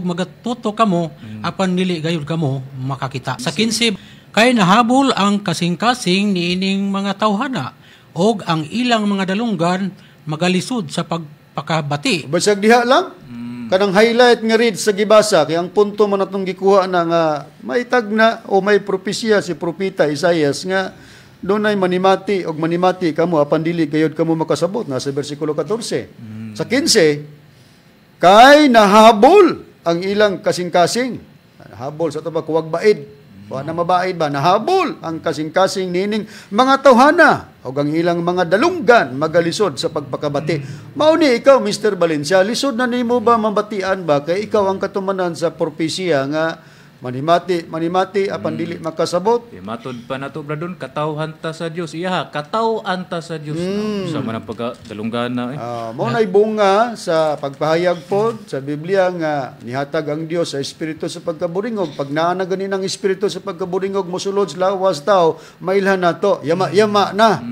magatutok kamo apan dili gayud kamo makakita. Sa 15 kay nahabol ang kasing-kasing niining mga tawhana og ang ilang mga dalunggan magalisod sa pagpakabati. Basag diha lang. Kanang highlight nga read sa gibasa kay ang punto man atong gikuha na nga may tagna o may propesya si propeta Isaias nga dunay manimati og manimati kamo apan dili gayud kamo makasabot, nasa bersikulo 14. Sa 15 kay nahabol ang ilang kasing-kasing. Nahabol sa tabag kuwag baid. Wa na mabaid ba nahabol ang kasing-kasing nining mga tawhana ug ang ilang mga dalunggan magalisod sa pagpakabati. Mao ni ikaw Mr. Valencia, lisod na nimo ba mabatian ba kay ikaw ang katumanan sa propesya nga manimati apan dili makasabot? Matod pa nato bradon, katawhan ta sa Dios. Iya, kataw-an ta sa Dios. Sa man ang pagdalunggan na mo nay bunga sa pagpahayag pod sa Biblia nga nihatag ang Dios sa espiritu sa pagkaburingog. Pag naa na ganin ang espiritu sa pagkaburingog mosulod sa lawas tao, mailhan nato. Yama na.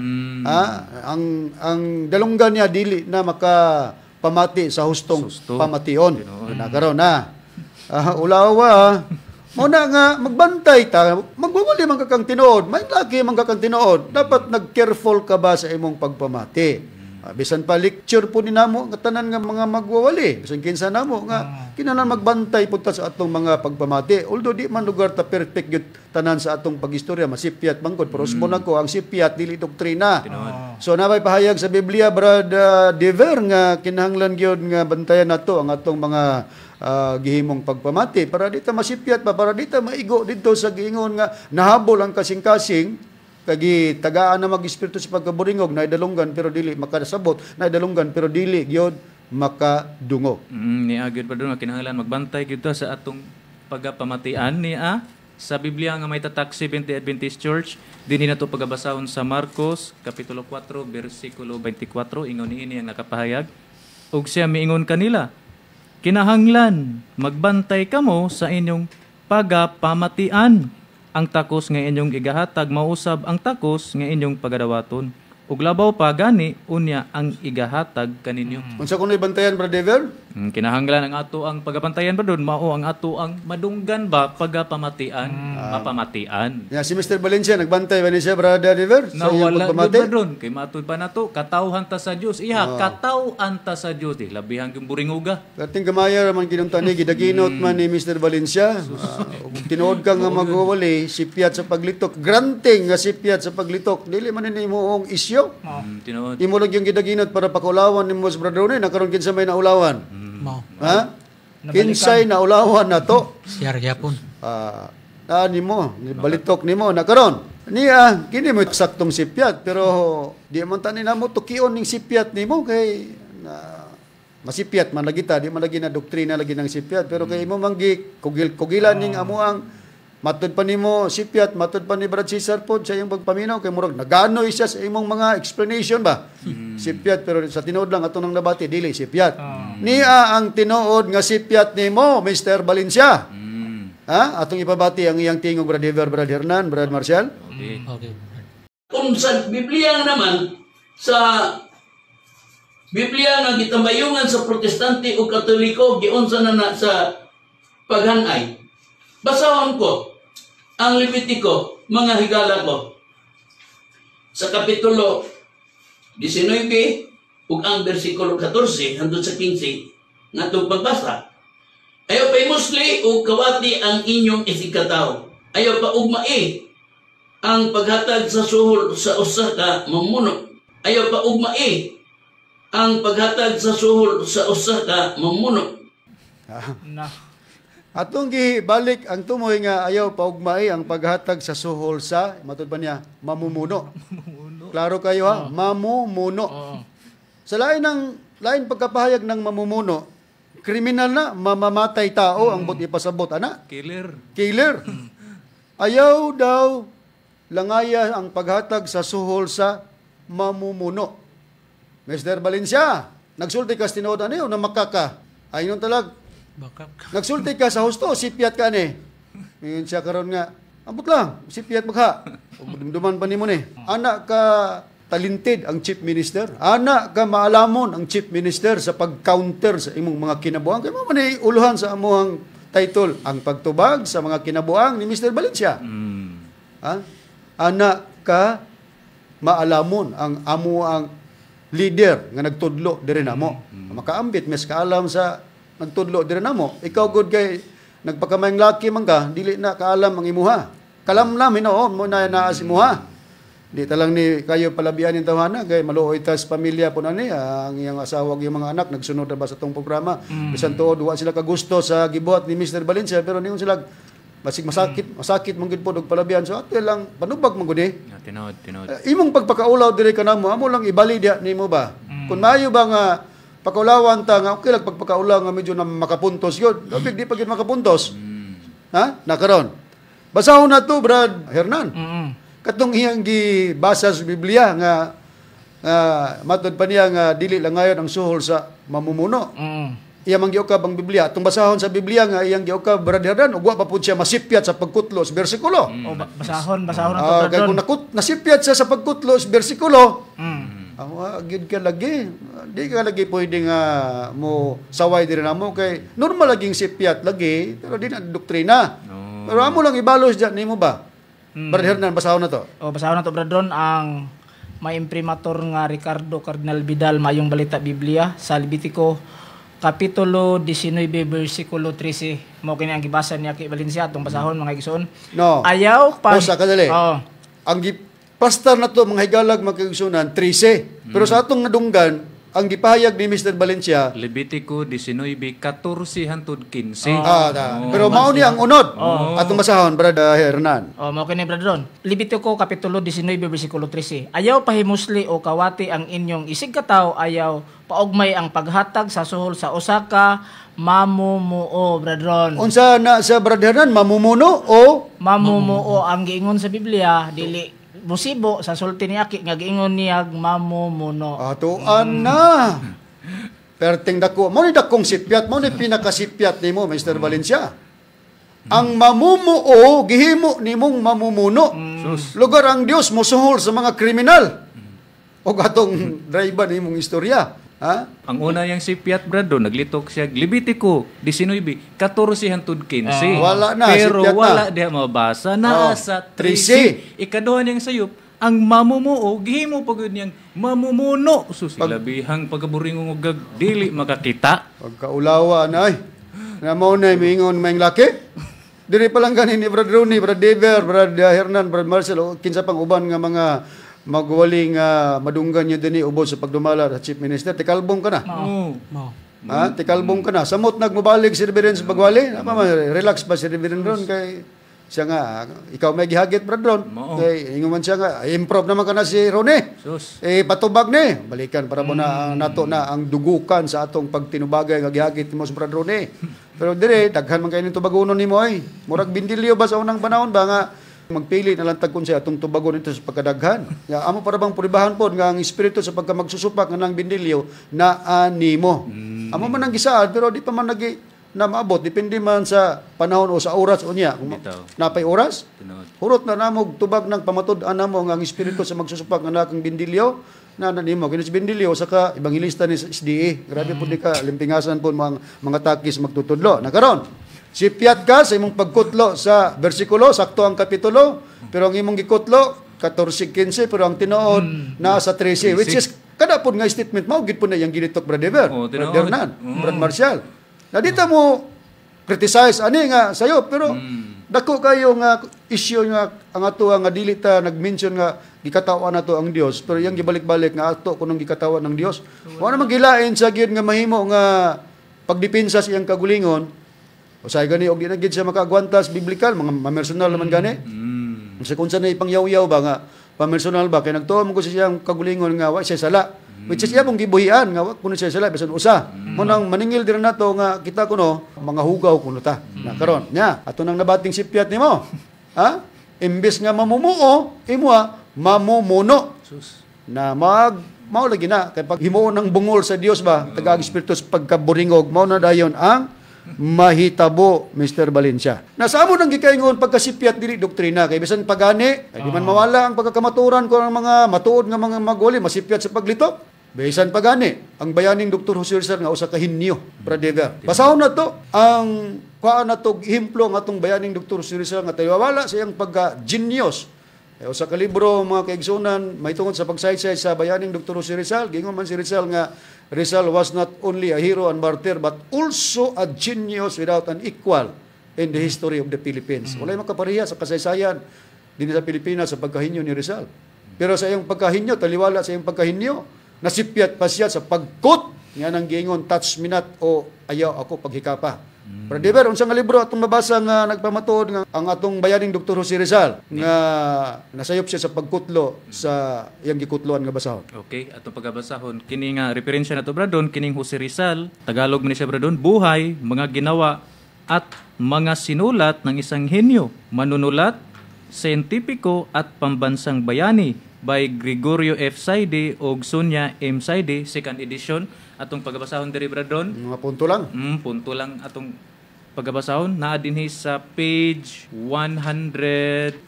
Ang dalunggan niya dili na makapamati sa hustong pamation. Nagkaroon na. Ulawa. Muna nga, magbantay ta, magwawali man kakang tinuod, may lagi man kakang tinuod, dapat nag-careful ka ba sa imong pagpamati? Bisan pa lecture po ni namo, nga tanan nga mga magwawali, bisan kinsa namo, nga kinahanglan magbantay po ta sa atong mga pagpamati. Although di man lugar ta perfect yun tanan sa atong pagistorya, masipyat mangkod, pero usbon ako, ang sipyat, dili doktrina. So, nabay pahayag sa Biblia, Brad Dever, nga kinahanglan yun nga bantayan nato ang atong mga gihimong pagpamati para dito masipyat pa, para dito maigo dito sa giingon nga nahabol ang kasing-kasing kagi tagaan na mag-espiritu sa pagkaburingog na idalunggan pero dili makasabot, na idalunggan pero dili gyud makadungo. Ni agad pa doon nga kinahanglan magbantay gyud sa atong pagpamatian niya sa Biblia nga may tatak Seventh Adventist Church dinhi nato pagabasahon sa Marcos kapitulo 4 bersikulo 24 ingon niini ang nakapahayag ug siya miingon kanila, kinahanglan magbantay kamo sa inyong pagapamatian. Ang takos nga inyong igahatag mausab ang takos nga inyong pagadawaton. Ug labaw pa gani unya ang igahatag kaninyo. Unsa kunoy bantayan, Brad Dever? Kinahanglan ang ato ang pagabantayan ba doon, mao ang ato ang madunggan ba pagapamatian, mapamatian. Ya, si Mr. Valencia nagbantay ba ni siya, Brad Dever? Nawala gyud ba doon kay matud pa nato katawhan ta sa Dios. Kataw-an ta sa Dios di labihan yung buringuga. Kating gamaya man kinumtani gidaginot man ni Mr. Valencia. Tinuod ka nga magwawali sipyat sa paglitok, granting nga sipyat sa paglitok, dili man ni moong isyo. Tinuod. Imo lang yung gidaginot para pakulawan ni Mos Brad Ronnie, nakaroon kinsa may naulawan. Ha? Kinsay naulawan na to. Siyar gyapon. Nimo, balitok nimo nakaroon. Niya, kini mo saktong sipyat pero di man tani namo tukion ning sipyat nimo kay masipyat man lagi ta, di man lagi na doktrina lagi ng sipyat pero kay imo manggi kugilan ning amo ang matud pa nimo sipyat, matud pa ni Brad Cesar pod sa iyong pagpaminaw kay murag naganoy siya sa imong mga explanation ba. Sipyat pero sa tinuod lang atong nang nabati dili sipyat. Niya ang tinuod nga sipyat nimo, Mr. Valencia. Atong ipabati ang iyang tingog, Brad Dever, Brad Hernan, Brad Marcial. Okay. Kung sa Biblia naman, sa Biblia nga gitambayungan sa Protestante o Katoliko, giunsa na sa paghanay. Basahon ko ang Levitico, mga higala ko. Sa kapitulo 19 ug ang bersikulo 14 hangtod sa 15 ngatong pagbasa. o kawati ang inyong isigkataw. Ayaw pa ugmai ang paghatag sa suhol sa usa ka mamuno. Ayaw pa ugmai ang paghatag sa suhol sa usa ka mamuno. Na. Atong gibalik ang tumoy nga ayaw paugmay ang paghatag sa suhol sa matud pa niya mamumuno. Klaro kayo ha? Mamumuno. Sa lain pagkapahayag ng mamumuno, kriminal na, mamamatay tao ang buti pasabot ana. Killer. Ayaw daw langaya ang paghatag sa suhol sa mamumuno. Mr. Valencia, nagsulti ka tinuod ano na makaka. Ayun talag. Nagsulti ka sa husto, sipiat ka ni. Ngayon siya karon nga, ambot lang, sipiat magha. Duman pa ni mo ni. Anak ka talented ang chief minister. Anak ka maalamon ang chief minister sa pag-counter sa imong mga kinabuang. Kaya mo man uluhan sa amuhang title, ang pagtubag sa mga kinabuang ni Mr. Valencia. Ha? Anak ka maalamon ang amuang leader nga nagtudlo diri namo. Makaambit mes kaalam sa nagtudlo diri namo. Ikaw good kay nagpakamayng laki man ka, dili na kaalam ang imuha. Kalam namin mo na si imuha. Di talang ni kayo palabian yung tawhana kay maluoy tas pamilya po na ni ang iyang asawa yung mga anak nagsunod na ba sa tong programa. Bisan tuod wa sila kagusto sa gibuhat ni Mr. Valencia pero niyon sila basig masakit mong gid po og palabian so ato lang panubag mong gud Tinod. imong pagpakaulaw diri kanamo amo lang ibali dia nimo ba. Kung maayo ba nga pakaulawan ta nga okay lang pagpakaulaw nga medyo na makapuntos yun. Dobig di pa gid makapuntos. Ha? Nakaron. Basahon na to Brad Hernan. Katong iyang gibasa sa Biblia nga matod pa niya nga dili lang ngayon ang suhol sa mamumuno. Iya man giukab ang Biblia. Atong basahon sa Biblia nga iyang giukab Brad Hernan ug wa pa pud siya masipyat sa pagkutlo sa bersikulo. Basahon na to. Kay kung nasipyat siya sa pagkutlo sa bersikulo, agid ka lagi. Di ka lagi pwede nga mo saway diri namo kay normal laging sipyat lagi pero di na doktrina. Pero amo lang ibalos diyan nimo ba? Brad Hernan, basahon na to. Basahon na to, Bradon, ang may imprimatur nga Ricardo Cardinal Vidal, mayong balita Biblia, sa Levitico, Kapitulo 19, versikulo 13. Mo kini ang gibasa niya kay Valencia, atong basahon, mga igsoon. No. Ayaw pa... Posa, kadali. Ang pastor na to, mga higalag, mga igsunan, 13. Pero sa atong nadunggan, ang gipahayag ni Mr. Valencia, Levitico 19, 14 hangtod 15. Pero mao ni ang unod. Atong basahon, Brad Hernan. Mao kini Bradon. Levitico Kapitulo 19, versikulo 13. Ayaw pahimusli o kawati ang inyong isigkataw, ayaw paugmay ang paghatag sa suhol sa osaka mamumuo, Bradron. Unsa na sa Brad Hernan, mamumuno o? Mamumuo ang giingon sa Biblia, dili musibo sa sulti ni Aki nga giingon niya mamumuno. Atuan na. Perting dako, mo ni dakong sipyat, mo ni pinakasipyat nimo Mr. Valencia. Ang mamumuo gihimo nimong mamumuno. Lugar ang Dios mosuhol sa mga kriminal. O atong driver nimong istorya. Ha? Ang una yang si Piat Brado, naglitok siya, Levitico 19, 14 hangtod 15. Wala na, pero si Piat wala na. diya mabasa na sa 13. Ikaduha niyang sayop, ang mamumuo, gihimo pagod niyang mamumuno. Susilabihang pagkaburingong ugag, dili makakita. Pagkaulawa na ay. Na mo na miingon may laki. Diri pa lang ganin ni Brad Rooney, Brad Dever, Brad Hernan, Brad Marcel, o kinsa pang uban nga mga magwaling madunggan niya din ubos sa pagdumala sa Chief Minister. Tikalbong ka na. Ha? Tikalbong ka na. Samot nagmabalik si Reverend sa pagwali. Relax pa si Reverend Ron kay siya nga, ikaw may gihagit Brad Ron. Kay ingon man siya nga, improve naman ka na si Ronnie. Patubag ni. Balikan para mo na nato na ang dugukan sa atong pagtinubagay nga gihagit mo sa Brad Ronnie. Pero dire, daghan man kayo ng tubagonon ni mo ay. Murag bindilyo ba sa unang panahon ba nga magpili na lang tagkon siya atong tubagon ito sa pagkadaghan. Ya, amo para bang puribahan po nga ang espiritu sa pagka magsusupak nga ng bindilyo na animo. Amo man ang gisaad pero di pa man nagi na maabot depende man sa panahon o sa oras o niya. Napay oras? Hurot na namog tubag ng pamatud-an namo nga ang espiritu sa magsusupak nga nakang bindilyo na nanimo kini si bindilyo saka ebanghelista ni SDA. Grabe pud ni ka limpingasan po mga takis magtutudlo. Nakaron. Sipyat ka sa imong pagkutlo sa bersikulo, sakto ang kapitulo, pero ang imong gikutlo, 14-15, pero ang tinuod nasa 13, which is, kada po nga statement, maugit po na yung ginitok, Brad Ever, Brad Hernan, Brad Marcial. Na dito mo, criticize ani nga sayo pero dako kayo nga issue nga ang ato nga dili ta nag-mention nga gikatawan nato ang Dios pero yang gibalik-balik nga ato kunong gikatawan ng Dios wa na magilain sa gyud nga mahimo nga pagdepensa sa iyang kagulingon usay gani og di na gyud siya makaagwantas biblikal mga personal naman gani sa kung saan na ipangyaw-yaw ba nga pamersonal ba kay nagtuo mo ko sa siyang kagulingon nga wa siya sala which is iya mong gibuhian nga wa kuno siya sala bisan usa mo nang maningil dira nato nga kita kuno mga hugaw kuno ta na karon nya ato nang nabating sipyat nimo ha imbes nga mamumuo imwa mamumuno na mao lagi na kay pag himuon ng bungol sa Dios ba tagag espiritu sa pagkaburingog mao na dayon ang mahitabo Mr. Valencia. Nasamo nang gikaingon pagkasipyat dili doktrina kay bisan pagani ay di man mawala ang pagkakamaturan ko ng mga matuod nga mga maguli masipyat sa paglitok. Bisan pagani ang bayaning Dr. Jose Rizal nga usa ka hinyo brother. Basahon na to ang kuan na to himplo nga atong bayaning Dr. Jose Rizal nga tayo-wala sa iyang pagka-genius. Usa ka libro mga kaigsunan mahitungod sa pagsaysay sa bayaning Dr. Jose Rizal. Gingon man si Rizal nga Rizal was not only a hero and martyr but also a genius without an equal in the history of the Philippines. Walay makapareha sa kasaysayan din sa Pilipinas sa pagkahinyo ni Rizal. Pero sa iyang pagkahinyo, taliwala sa iyang pagkahinyo, nasipyat pa siya sa pagkot nga nang giingon touch me not o ayaw ako paghikapa. Pero diber, unsang nga libro atong mabasa nga nagpamatuod nga ang atong bayaning Dr. Jose Rizal nga nasayop siya sa pagkutlo sa iyang gikutloan nga basahon. Okay, atong pagabasahon kini nga referensya nato bradon kining Jose Rizal, Tagalog man siya bradon, buhay, mga ginawa at mga sinulat ng isang henyo, manunulat, siyentipiko at pambansang bayani by Gregorio F. Saide o Sonia M. Saide, second edition. Atong pagabasahon diri bradon. Mga punto lang. Punto lang atong pagabasahon. Naa dinhi sa page 112.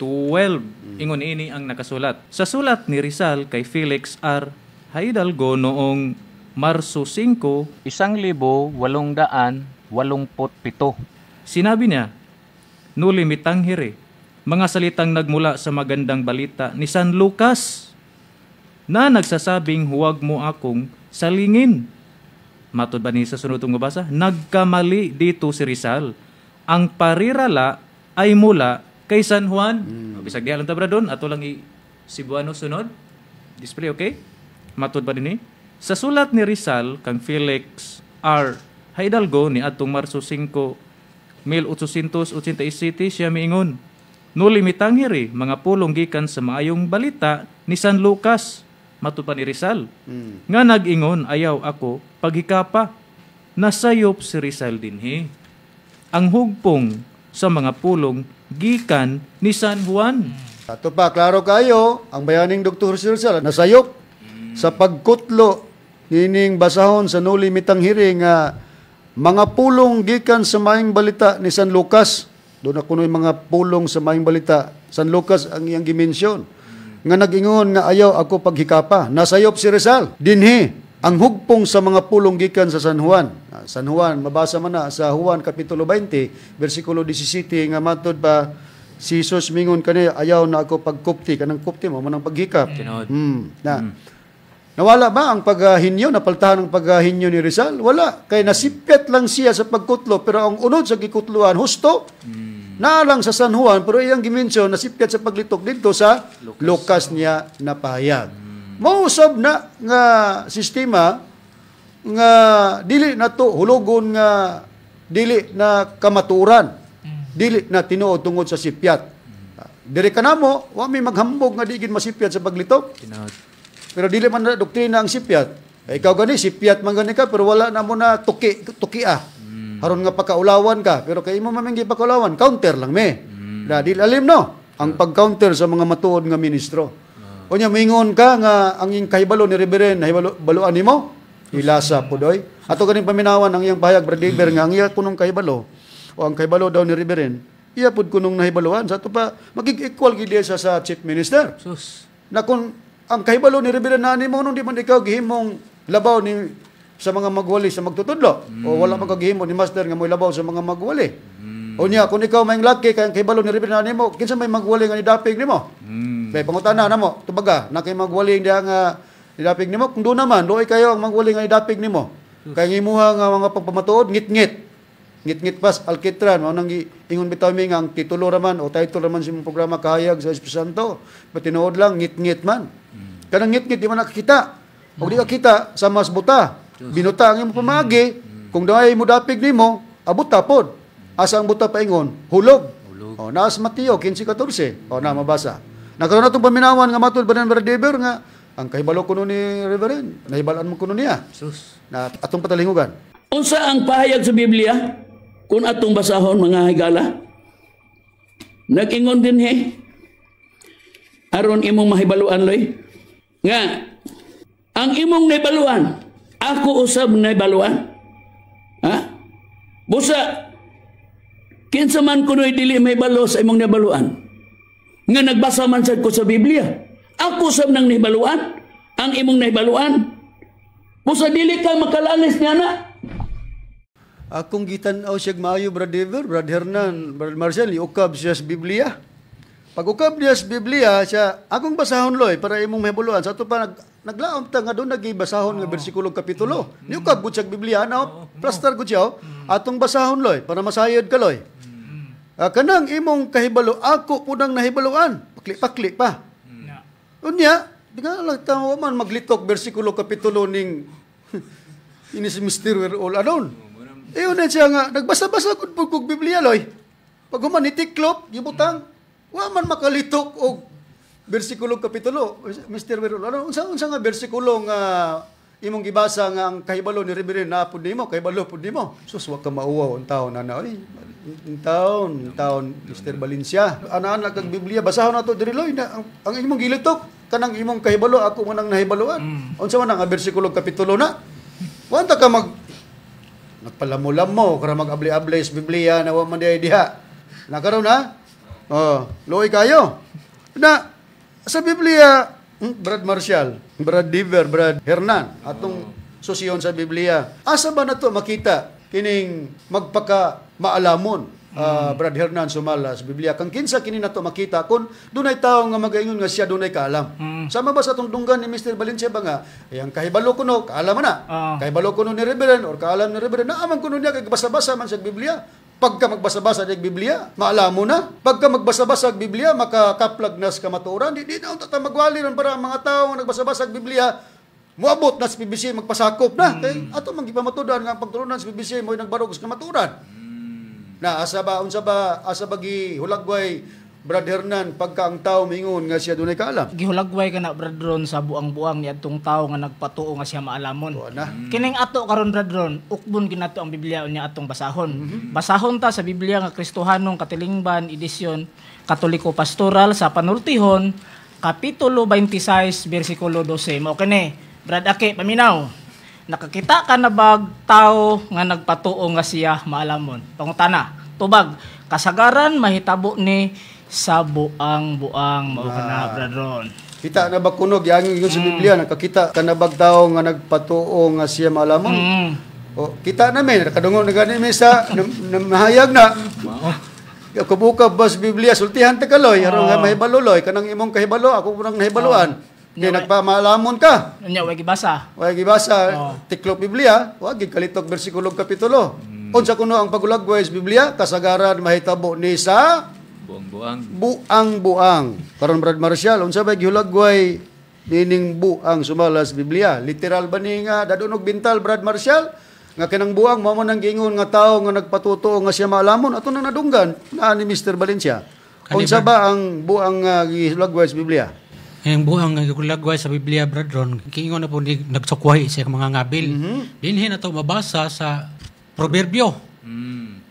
Ingon ini ang nakasulat. Sa sulat ni Rizal kay Felix R. Hidalgo noong Marso 5, 1887. Sinabi niya, nuli mitanghiri, mga salitang nagmula sa magandang balita ni San Lucas na nagsasabing huwag mo akong salingin. Matod ba ni sa sunod nga basa? Nagkamali dito si Rizal. Ang parirala ay mula kay San Juan. Bisag di alam tabra doon. Ato lang Cebuano sunod. Display, okay? Matod ba din sa sulat ni Rizal kang Felix R. Hidalgo ni atong Marso 5, 1887 siya miingon. Nuli mitanghiri, mga pulong gikan sa maayong balita ni San Lucas. Matod pa ni Rizal. Nga nag-ingon, ayaw ako paghikapa. Nasayop si Rizal dinhi. Ang hugpong sa mga pulong gikan ni San Juan. Ato pa, klaro kayo, ang bayaning Dr. Jose Rizal nasayop sa pagkutlo nining basahon sa nuli mitanghiri nga mga pulong gikan sa maayong balita ni San Lucas. Doon ako yung mga pulong sa maayong balita. San Lucas ang iyang gimensyon. Nga nag-ingon nga ayaw ako paghikapa. Nasayop si Rizal. Dinhi, ang hugpong sa mga pulong gikan sa San Juan. San Juan, mabasa man na sa Juan Kapitulo 20, versikulo 17, nga matod pa, si Jesus mingon kani ayaw na ako pagkupti. Kanang kupti mo, manang paghikap. Nawala ba ang paghinyo? Napaltahan ang paghinyo ni Rizal? Wala. Kaya nasipyat lang siya sa pagkutlo, pero ang unod sa gikutluan, husto. Naalang sa San Juan, pero iyang gimensyon, nasipyat sa paglitok dito sa Lucas niya napahayag. Mausab na nga sistema nga dili na to hulugon nga dili na kamaturan, dili na tinuod tungod sa sipyat. Diri kanamo, wa may maghambog nga digid masipyat sa paglitok. Pero dili man na doktrina ang sipyat. Ikaw gani sipyat man gani ka pero wala na mo na tuki haron nga pakaulawan ka, pero kay imo maminggi pakaulawan, counter lang me. Dili alim no, ang pag-counter sa mga matuod nga ministro. Unya mingon ka nga ang iyang kahibalo ni Reverend nahibaluan nimo, ilasa pudoy. Ato ganing paminawan ang iyang pahayag brother nga ang iya kunong kahibalo o ang kahibalo daw ni Reverend, iya pud kunong nahibaluan sa to pa magig-equal gid siya sa chief minister. Na kung ang kahibalo ni Reverend na nimo nung di man ikaw gihimong labaw ni sa mga magwali sa magtutudlo o wala magagihimo ni master nga mo'y labaw sa mga magwali. O niya, kung ikaw may laki kayang kahibalo ni Reverend na nimo, kinsa may magwali nga nidapig nimo? Kaya pangutana na mo, tubaga, na kay magwali nga nidapig nimo, kung doon naman, doon kayo ang magwali nga nidapig nimo. Kaya ngimuha nga mga pagpamatuod, ngit-ngit. ngit-ngit pas alkitran mao nang ingon bitaw mi nga ang titulo raman o title raman sa imong programa kahayag sa Espiritu Santo. Patinuod lang ngit-ngit man. Kanang ngit-ngit di man nakakita. Og di ka kita sa mas buta. Binuta ang imong pamagi. Kung daay mo dapig nimo, abot ta pod. Asa ang buta paingon? Hulog. O naas Mateo 15:14. O na mabasa. Nagkaroon na itong paminawan nga matod ba ng Brother Deber nga ang kahibalo kuno ni Reverend, nahibalaan mo kuno niya. Sus. Na atong patalingugan. Unsa ang pahayag sa Biblia? Kung atong basahon mga higala. Nag-ingon din aron imong mahibaluan loy. Nga ang imong nahibaluan, ako usab nahibaluan. Ha? Busa kinsa man kunoy dili mahibalo sa imong nahibaluan. Nga nagbasa man sad ko sa Biblia. Ako usab nang nahibaluan ang imong nahibaluan. Busa dili ka makalalis niya na. Akong gitan-aw siya maayo, Brother Dever, Brother Hernan, Brother Marcel, iukab siya sa Biblia. Pag ukab niya sa Biblia, siya, akong basahon loy, para imong mahibuluan. Sa ito pa, naglaom ta nga doon, nagibasahon nga versikulo kapitulo. Niukab ko siya Biblia, plaster ko siya, atong basahon loy, para masayod ka loy. Kanang imong kahibalo, ako po nang nahibaluan. Pakli-pakli pa. Unya, di nga lang tao man maglitok versikulo kapitulo ning ini si Mr. We're all alone. Iyon na siya nga, nagbasa-basa kung Biblia, loy. Pag human itiklop, gibutang, wa man makalitok og bersikulo kapitulo. Mr. We're all alone. Unsa nga bersikulo nga imong gibasa nga ang kahibalo ni Reverend na pud nimo, kahibalo pud nimo. Sus, wa ka mauwaw ang taon na oy. Taon Mr. Valencia. Ana-ana kag Biblia, basahon nato diri loy na ang imong gilitok kanang imong kahibalo ako man ang nahibaluan. Unsa man ang bersikulo kapitulo na? Wanta ka nagpalamulam mo para mag-abli-abli sa Biblia na wa man diha. Nakaroon na? Oh, loy kayo. Na sa Biblia, Brad Marcial, Brad Dever, Brad Hernan, atong susyon sa Biblia. Asa ba nato makita kining magpaka maalamon? Brad Hernan sumala sa Biblia. Kang kinsa kini nato makita kun dunay tawo nga magaingon nga siya dunay kaalam. Sama ba sa tungdunggan ni Mr. Valencia ba nga ang kahibalo kuno kaalam na. Kahibalo kuno ni Reverend or kaalam ni Reverend na amang kuno niya kay basa-basa man sa Biblia. Pagka magbasa-basa sa Biblia, maalam mo na. Pagka magbasa-basa sa Biblia, makakaplag na sa kamatuoran. Di na unta ta magwali ron para ang mga tao nga nagbasa-basa sa Biblia moabot na sa PBC magpasakop na. Kay ato man gipamatudan nga pagtulunan sa PBC mo nagbarog sa kamatuoran. Na asa ba gi hulagway Brad Hernan pagka ang tao mingon nga siya dunay kaalam. Gihulagway ka na Brad Ron sa buang-buang ni adtong tao nga nagpatuo nga siya maalamon. Kining ato karon Brad Ron, ukbon ginato ang Biblia unya atong basahon. Basahon ta sa Biblia nga Kristohanong Katilingban edisyon Katoliko Pastoral sa panultihon kapitulo 26 bersikulo 12. Mao kini Brad Aki paminaw. Nakakita ka na bag tao nga nagpatuo nga siya maalamon. Pangutana, tubag, kasagaran mahitabo ni sa buang-buang mao kana Brad Ron. Kita na ba kunog yang ingon sa Biblia nakakita ka na bag tao nga nagpatuo nga siya maalamon? O kita na men nakadungog na gani mi sa mahayag na. Ako buka bas Biblia sultihan ta kaloy aron nga mahibaluloy kanang imong kahibalo ako nang nahibaluan. Di nagpamalamon ka. Nya way gibasa. Way gibasa tiklop Biblia, wa gid kalitok bersikulo kapitulo. Unsa kuno ang pagulagway sa Biblia? Kasagaran mahitabo ni sa buang-buang. Karon Brad Marcial, unsa bay gihulagway dining buang sumala sa Biblia? Literal ba ni nga dadunog bintal Brad Marcial? Nga kinang buang mao man ang giingon nga tawo nga nagpatuto nga siya maalamon ato na nadunggan na ni Mr. Valencia. Unsa ba ang buang gihulagway sa Biblia? Ang buang gulagway sa Biblia, Brad Ron, kiingon na po nagsukwahi sa mga ngabil. Dinhin na ito mabasa sa Proverbio,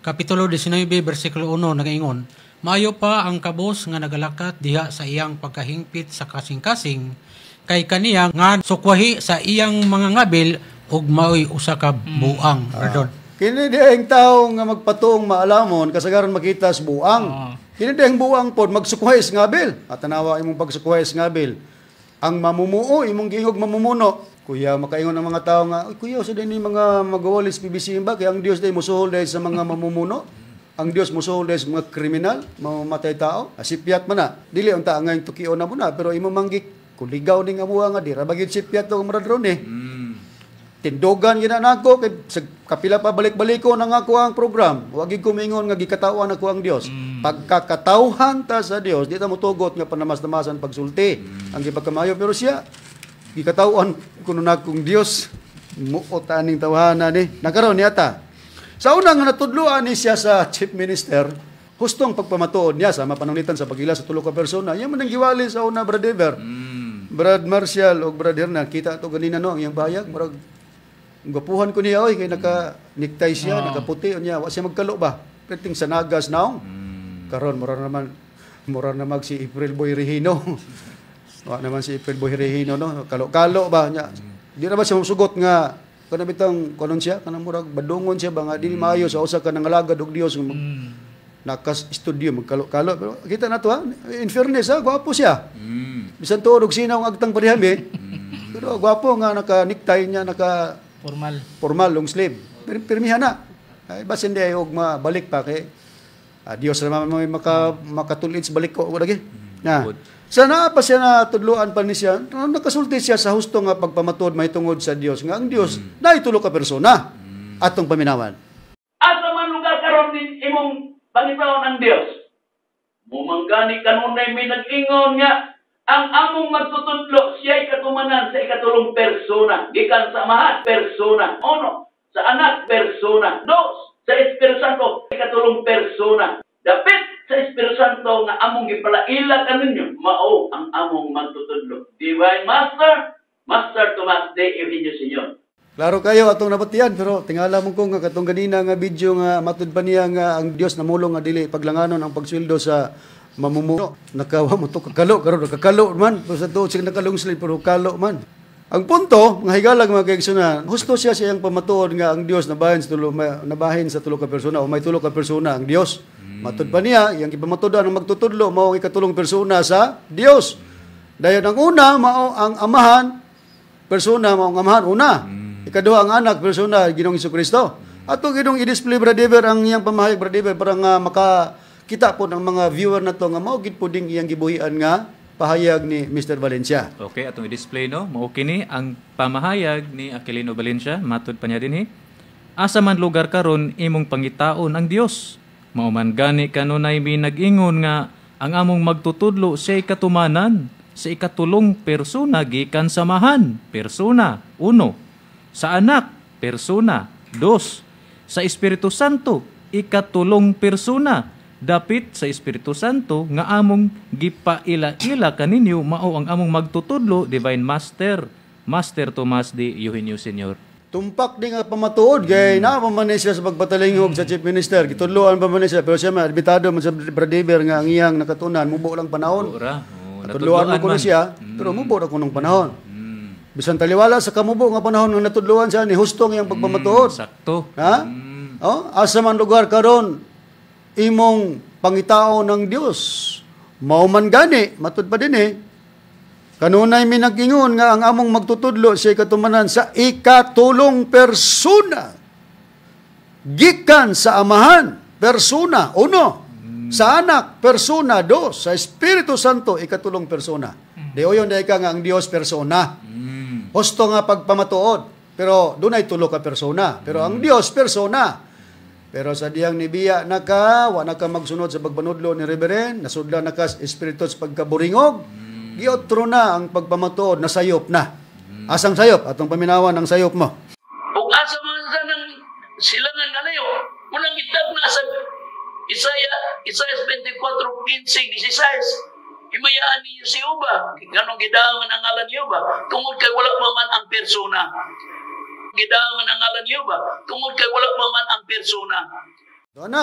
Kapitulo 19, versikulo 1, nagaingon, maayo pa ang kabos nga nagalakat diha sa iyang pagkahingpit sa kasing-kasing, kay kaniya nga sukwahi sa iyang mga ngabil, ug maoy usa ka buang, Brad Ron. Kini diayong tao nga magpatuong maalamon, kasagaran makita sa buang. Kini dihang buang pod magsukwahi sa ngabil. At tanawa imong pagsukwahi sa ngabil. Ang mamumuo imong giingog mamumuno. Kuya makaingon ang mga tao nga, kuya sa din mga magawalis PBC ba kay ang Dios day mosuhol day sa mga mamumuno. Ang Dios mosuhol day sa mga kriminal, mamamatay tao. Asipyat man na. Dili unta ngayon tukion na mo na pero imo manggik kuligaw ning amuha nga di ra bagid sipyat to Brad Ron eh. tindogan gina nako kay sa kapila pa balik-baliko nang ako ang program. Wa gid ko mingon nga gikatawan ako ang Dios. Pagkakatawhan ta sa Dios, di ta motugot nga panamas-namasan pagsulti ang gipagkamayo, pero siya gikatawan kuno nakong Dios muot aning tawhanan ni. Nagkaroon niya ta. Sa unang natudloan ni siya sa chief minister, hustong pagpamatuod niya sa mapananglitan sa pagila sa tulo ka persona. Yan man ang giwali sa una, Brad Dever. Brad Marcial o Brad Hernan, kita to ganina no, ang iyang bayag, marag gapuhan ko niya, oy, kay naka-niktay siya, nakaputi niya, wa siya magkalo ba? Perting sa nagas now. Karon mura naman si April Boy Regino. Wa naman si April Boy Regino no, kalo-kalo ba niya. Di na ba siya masugot nga kana bitang kanon siya, kanang murag badungon siya ba nga dili maayo sa usa ka nangalagad og Dios nga nakas studio magkalo-kalo, pero kita na to ha, in fairness ha, gwapo siya. Bisan tuod og sinaw ang agtang parihami. Pero gwapo nga naka-necktie niya, naka formal long sleeve. Pirmihan na. Ay basin di og mabalik pa kay Dios naman may makatulid sa balik ko lagi. Na. Sana pa siya na tudloan pa ni siya. Nakasulti siya sa husto nga pagpamatuod may tungod sa Dios nga ang Dios naay tulo ka persona atong paminawan. Asa man lugar karon din imong pangitaon ang Dios. Mumanggani kanunay may nag-ingon nga ang among magtutudlo siya'y katumanan sa ikatulong persona, gikan sa Amahan persona, uno, sa Anak persona, dos, sa Espiritu Santo ikatulong persona. Dapit sa Espiritu Santo nga among gipalaila kaninyo, mao ang among magtutudlo. Divine Master Tomas de Eugenio Sr. Klaro kayo atong nabatian, pero tingala mo ko nga katong ganina nga video nga matud pa niya nga ang Dios namulong nga dili paglanganon ang pagsweldo sa mamumuno. Nakawa mo to kakalo, karon kakalo man. Basta to sig nakalong slip pero kalo man. Ang punto, mga higalag mga kaigsunan, husto siya siyang pamatuod nga ang Dios nabahin sa tulo ka persona o may tulo ka persona ang Dios. Matud pa niya, yang ipamatudan ang magtutudlo mao ang ikatulong persona sa Dios. Dayon ang una mao ang Amahan persona mao ang Amahan una. Ikaduha ang Anak persona Ginoong Hesukristo. Ato ginong i-display Brad Dever ang iyang pamahayag Brad Dever para nga makakita po ng mga viewer na to nga mao gid puding iyang gibuhian nga pahayag ni Mr. Valencia. Okay, atong i-display no. Mao kini ang pamahayag ni Aquilino Valencia, matud pa niya dinhi. Asa man lugar karon imong pangitaon ang Dios. Mao man gani kanunay mi nag-ingon nga ang among magtutudlo siya'y katumanan sa ikatulong persona gikan sa Amahan persona, uno, sa Anak persona, dos, sa Espiritu Santo ikatulong persona. Dapit sa Espiritu Santo nga among gipaila-ila kaninyo mao ang among magtutudlo, Divine Master Tomas de Eugenio Sr. Tumpak din nga pamatuod kay na man siya sa pagpatalingog sa chief minister. Gitudloan pa man siya pero siya arbitado man sa Brad Dever nga ang iyang nakatunan mubo lang panahon. Natudloan mo ko na siya pero mubo ra kunong panahon. Bisan taliwala sa kamubo nga panahon nga natudloan siya ni husto nga iyang pagpamatuod. Sakto. Ha? Asa man lugar karon imong pangitao ng Dios. Mao man gani, matud pa din kanunay mi nag-ingon nga ang among magtutudlo siya katumanan sa ikatulong persona. Gikan sa Amahan, persona, uno. Sa Anak, persona, dos. Sa Espiritu Santo, ikatulong persona. Deoyon day ka nga ang Dios persona. Husto nga pagpamatuod. Pero dunay tulo ka persona. Pero ang Dios persona. Pero sa diyang nibiya wa na ka magsunod sa pagbanudlo ni Reverend, nasudla na ka espiritu sa pagkaburingog, giotro na ang pagpamatuod, nasayop na. Asang sayop? Atong paminawan ang sayop mo. Kung asa man sa nang sila nga ngalayo, unang itab na sa Isaiah 24:15-16, imayaan niyo si Uba, ganong gidaman ang ngalan niyo ba? Tungod kay wala pa man ang persona. Gidaman ang ngalan niyo ba? Tungod kay wala pa man ang persona.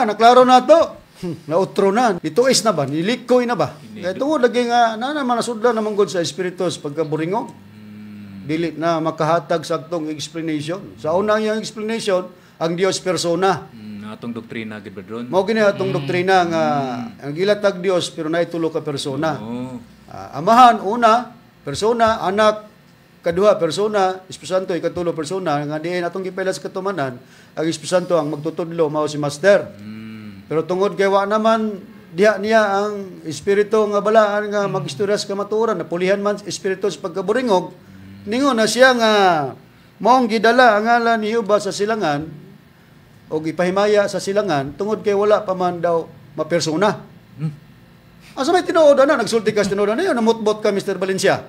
Naklaro na to. Nautro na. Ituis na ba? Nilikoy na ba? Kaya tungod lagi nga, naman nasudla naman gud sa espiritu sa pagkaburingog. Dili na makahatag sa atong explanation. Sa unang yung explanation, ang Dios persona. Atong doktrina gid ba dron? Mao gini atong doktrina nga ang gilatag Dios pero naay tulo ka persona. Amahan una, persona, Anak kaduha persona, Espiritu Santo ikatulo persona nga diin atong gipaila sa katumanan, ang Espiritu Santo ang magtutudlo mao si Master. Pero tungod kay wa naman diha niya ang espiritu nga balaan nga magistorya sa kamatuoran, napulihan man espiritu sa pagkaburingog, ningon na siya nga Maong gidala ang ngalan ni Jehova sa silangan o ipahimaya sa silangan tungod kay wala pa man daw mapersona. Asa may tinuod na nagsulti ka tinuod na yun, namutbot ka Mr. Valencia.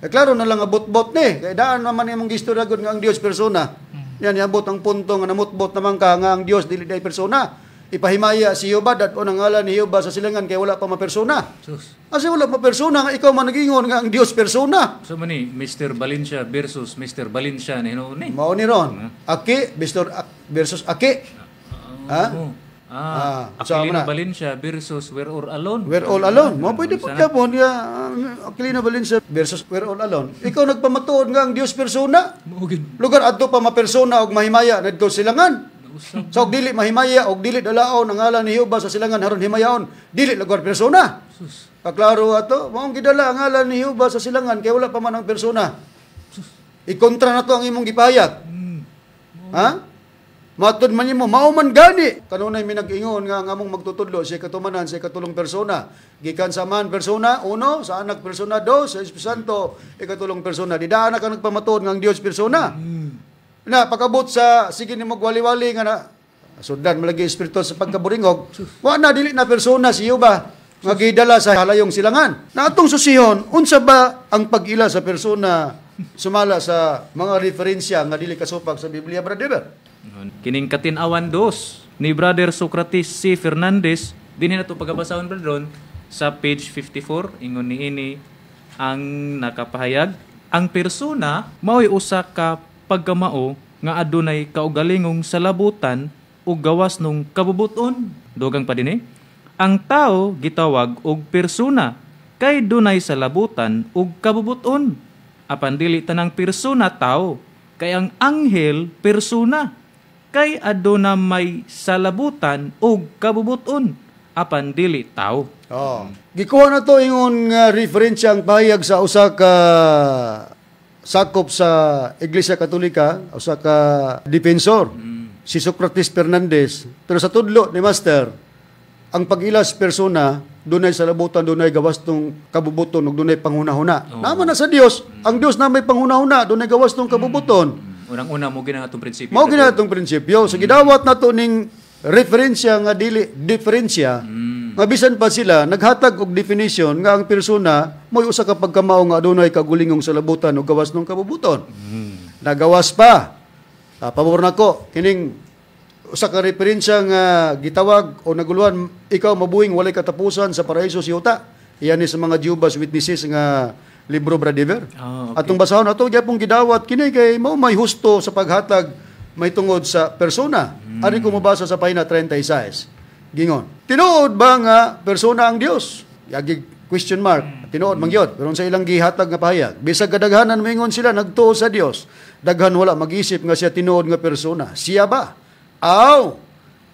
Klaro na lang abot-bot ni, kay daan naman imong gistorya gud nga ang Dios persona. Yan yabot ang punto nga namutbot naman ka nga ang Dios dili day persona. Ipahimaya si Jehova dat o ngalan ni Jehova sa silangan kay wala pa mapersona. Sus. Asa wala mapersona nga ikaw man nagingon nga ang Dios persona. So man ni Mr. Valencia versus Mr. Valencia ni ni. Mao ni ron. Aki versus Aki. Ha? Aquilino Valencia versus We're All Alone. We're all alone. Mo pwede pa kapon nga Aquilino Valencia versus We're all alone. Ikaw nagpamatuod nga ang Dios persona. Mugin. Lugar adto pa mapersona og mahimaya nadto silangan. So og dili mahimaya og dili dalaon ang ngalan ni Jehova sa silangan haron himayaon, dili lugar persona. Sus. Kaklaro ato, maong gidala ang ngalan ni Jehova sa silangan kay wala pa man ang persona. Ikontra na to ang imong gipahayag. Ha? Matod man nimo, mao man gani. Kanunay minag-ingon nga among magtutudlo sa katumanan sa katulong persona. Gikan sa man persona, uno, sa anak persona, dos, sa Espiritu Santo, ikatulong persona. Di daan na ka nagpamatuod nga ang Dios persona. Na pagabot sa sige nimo wali-wali nga na sundan malagi espiritu sa pagkaburingog. Wa na dili na persona si Jehova nga gidala sa halayong silangan. Na atong susihon, unsa ba ang pag-ila sa persona sumala sa mga referensya nga dili kasupag sa Biblia, brother? Kining katinawan dos ni Brother Socrates C. Fernandez, dinhi na ito pagkabasahon brother sa page 54, ingon niini ang nakapahayag, ang persona mao'y usa ka pagkamao nga adunay kaugalingong salabutan ug gawas nung kabubuton. Dugang pa dinhi, ang tao gitawag og persona kay dunay salabutan ug kabubuton. Apan dili tanang persona tao, kay ang anghel persona kay aduna may salabutan ug kabubuton, apan dili tao. Oh. Gikuha na to ingon nga referensya ang pahayag sa usa ka sakop sa Iglesia Katolika, usa ka defensor, si Socrates Fernandez. Pero sa tudlo ni Master, ang pag-ilas persona, dunay salabutan, dunay gawas tong kabubuton, ug dunay panghunahuna. Naman na sa Dios, ang Dios na may panghunahuna, dunay gawas tong kabubuton. Unang-una mo gina atong prinsipyo. Mao gina atong prinsipyo. So gidawat nato ning referensya nga dili diferensya. Nga bisan pa sila naghatag og definition nga ang persona mo'y usa ka pagkamao nga adunay kagulingong salabutan ug gawas ng kabubuton. Nagawas pa. Pabor nako kining usa ka referensya nga gitawag o naguluhan ikaw mabuhing walay katapusan sa paraiso si Yuta. Iyan ni sa mga Jehovah's Witnesses nga libro, brother. Okay. Atong basahon ato gyapong gidawat kini kay mao may husto sa paghatag may tungod sa persona. Ari ko mabasa sa pahina 36. Gingon, tinuod ba nga persona ang Dios? Yagi question mark. Tinuod man gyud pero sa ilang gihatag nga pahayag. Bisag kadaghanan moingon sila nagtuo sa Dios. Daghan wala mag-isip nga siya tinuod nga persona. Siya ba? Aw.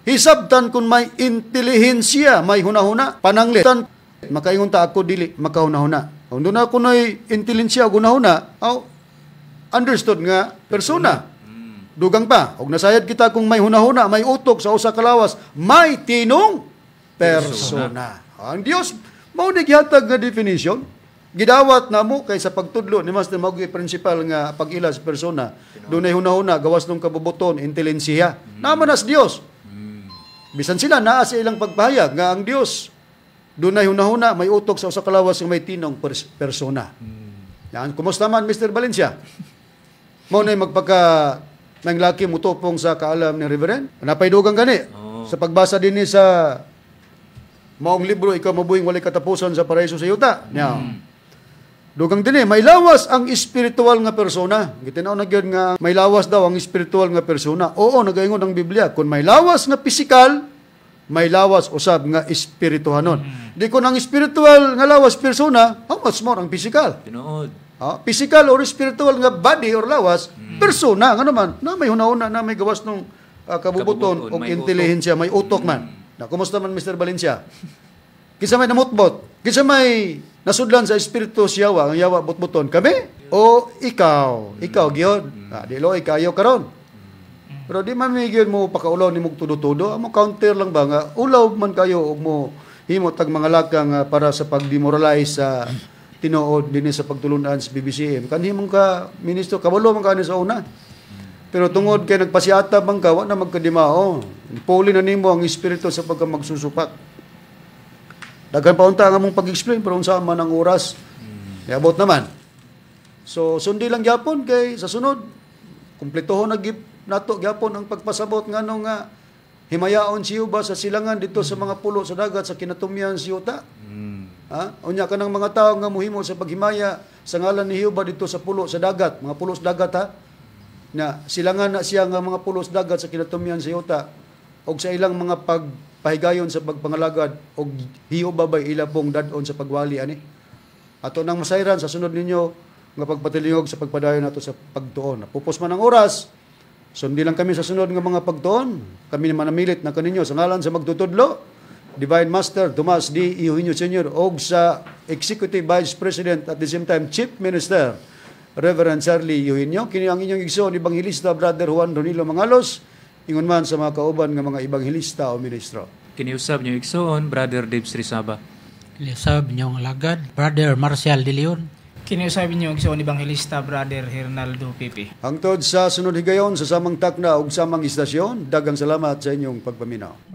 Hisabtan kun may intelihensya, may hunahuna, pananglitan makaingon ta ako dili makahunahuna. Kung doon ako na'y intelensya o gunahuna, understood nga persona. Dugang pa, og nasayad kita kung may hunahuna, may utok sa usa ka lawas, may tinong persona. Ang Dios, mao ni gihatag nga definition. Gidawat na mo kay sa pagtudlo ni Master Magoy principal nga pag-ila sa persona. Dunay hunahuna, gawas ng kabubuton, intelensya. Naman as Dios. Bisan sila naa sa ilang pagpahayag nga ang Dios dunay hunahuna, may utok sa usa ka lawas nga may tinong persona. Yan, kumusta man Mr. Valencia? Mao nay magpaka nang laki mutopong sa kaalam ni Reverend. Napaydugang gani sa pagbasa dinhi sa maong libro ikaw mabuhing walay katapusan sa paraiso sa yuta. Dugang dinhi may lawas ang espiritual nga persona. Gitinaw na gyud nga may lawas daw ang espiritual nga persona. Oo, nagaingon ang Biblia kun may lawas nga pisikal, may lawas usab nga espirituhanon. Di ko nang spiritual nga lawas persona, how much more ang physical? Tinuod. Physical or spiritual nga body or lawas, persona nga naman, na may hunahuna, na may gawas ng kabubuton o intelihensya, may utok man. Na, kumusta man Mr. Valencia? Kisa may namutbot, kisa may nasudlan sa espiritu siyawa, ang yawa butbuton, kami? O ikaw? Ikaw, gyud. Dilo, ikayo karon. Pero di man may mo pakaulaw ni mong tudo-tudo. Amo counter lang ba nga, ulaw man kayo o mo himot ang mga lakang para sa pag-demoralize sa tinuod din sa pagtulunan sa PBCM. Kanhimong ka, ministro, kabalo man ka sa una. Pero tungod kay nagpasiata bang ka, wa na magkadimao. Puli na nimo ang espiritu sa pagka magsusupat. Daghan pa unta nga mong pag-explain, pero unsa man ang oras. Niabot naman. So, sundi lang gyapon kay sa sunod, kumpletohon nato gyapon ang pagpasabot ngano nga himayaon si Yuba sa silangan dito sa mga pulo sa dagat sa kinatumyan si Yuta. Unya ka ng mga tao nga muhimo sa paghimaya sa ngalan ni Yuba dito sa pulo sa dagat, mga pulo sa dagat ha. Na silangan na siya nga mga pulo sa dagat sa kinatumyan si Yuta og sa ilang mga pagpahigayon sa pagpangalagad og Yuba bay ilabong dadon sa pagwali ani. Ato nang masayran sa sunod ninyo nga pagpatilingog sa pagpadayon nato sa pagtuon. Pupos man ang oras. Sundi lang kami sa sunod nga mga pagtuon. Kami naman namilit na kaninyo sa ngalan sa magtutudlo, Divine Master Tomas D. Eugenio Sr. og sa Executive Vice President at the same time Chief Minister Reverend Charlie Eugenio. Kini ang inyong igsoon Ebanghilista Brother Juan Ronilo Mangalos, ingon man sa mga kauban nga mga Ebanghilista o ministro. Kiniusab niyo igsoon Brother Dave Srisaba. Kiniusab ninyong alagad, Brother Marcial De Leon. Kiniusabi niyo ang igsoon Ebanghilista Brother Hernaldo Pipi. Hangtod sa sunod higayon sa samang takna ug samang istasyon, daghang salamat sa inyong pagpaminaw.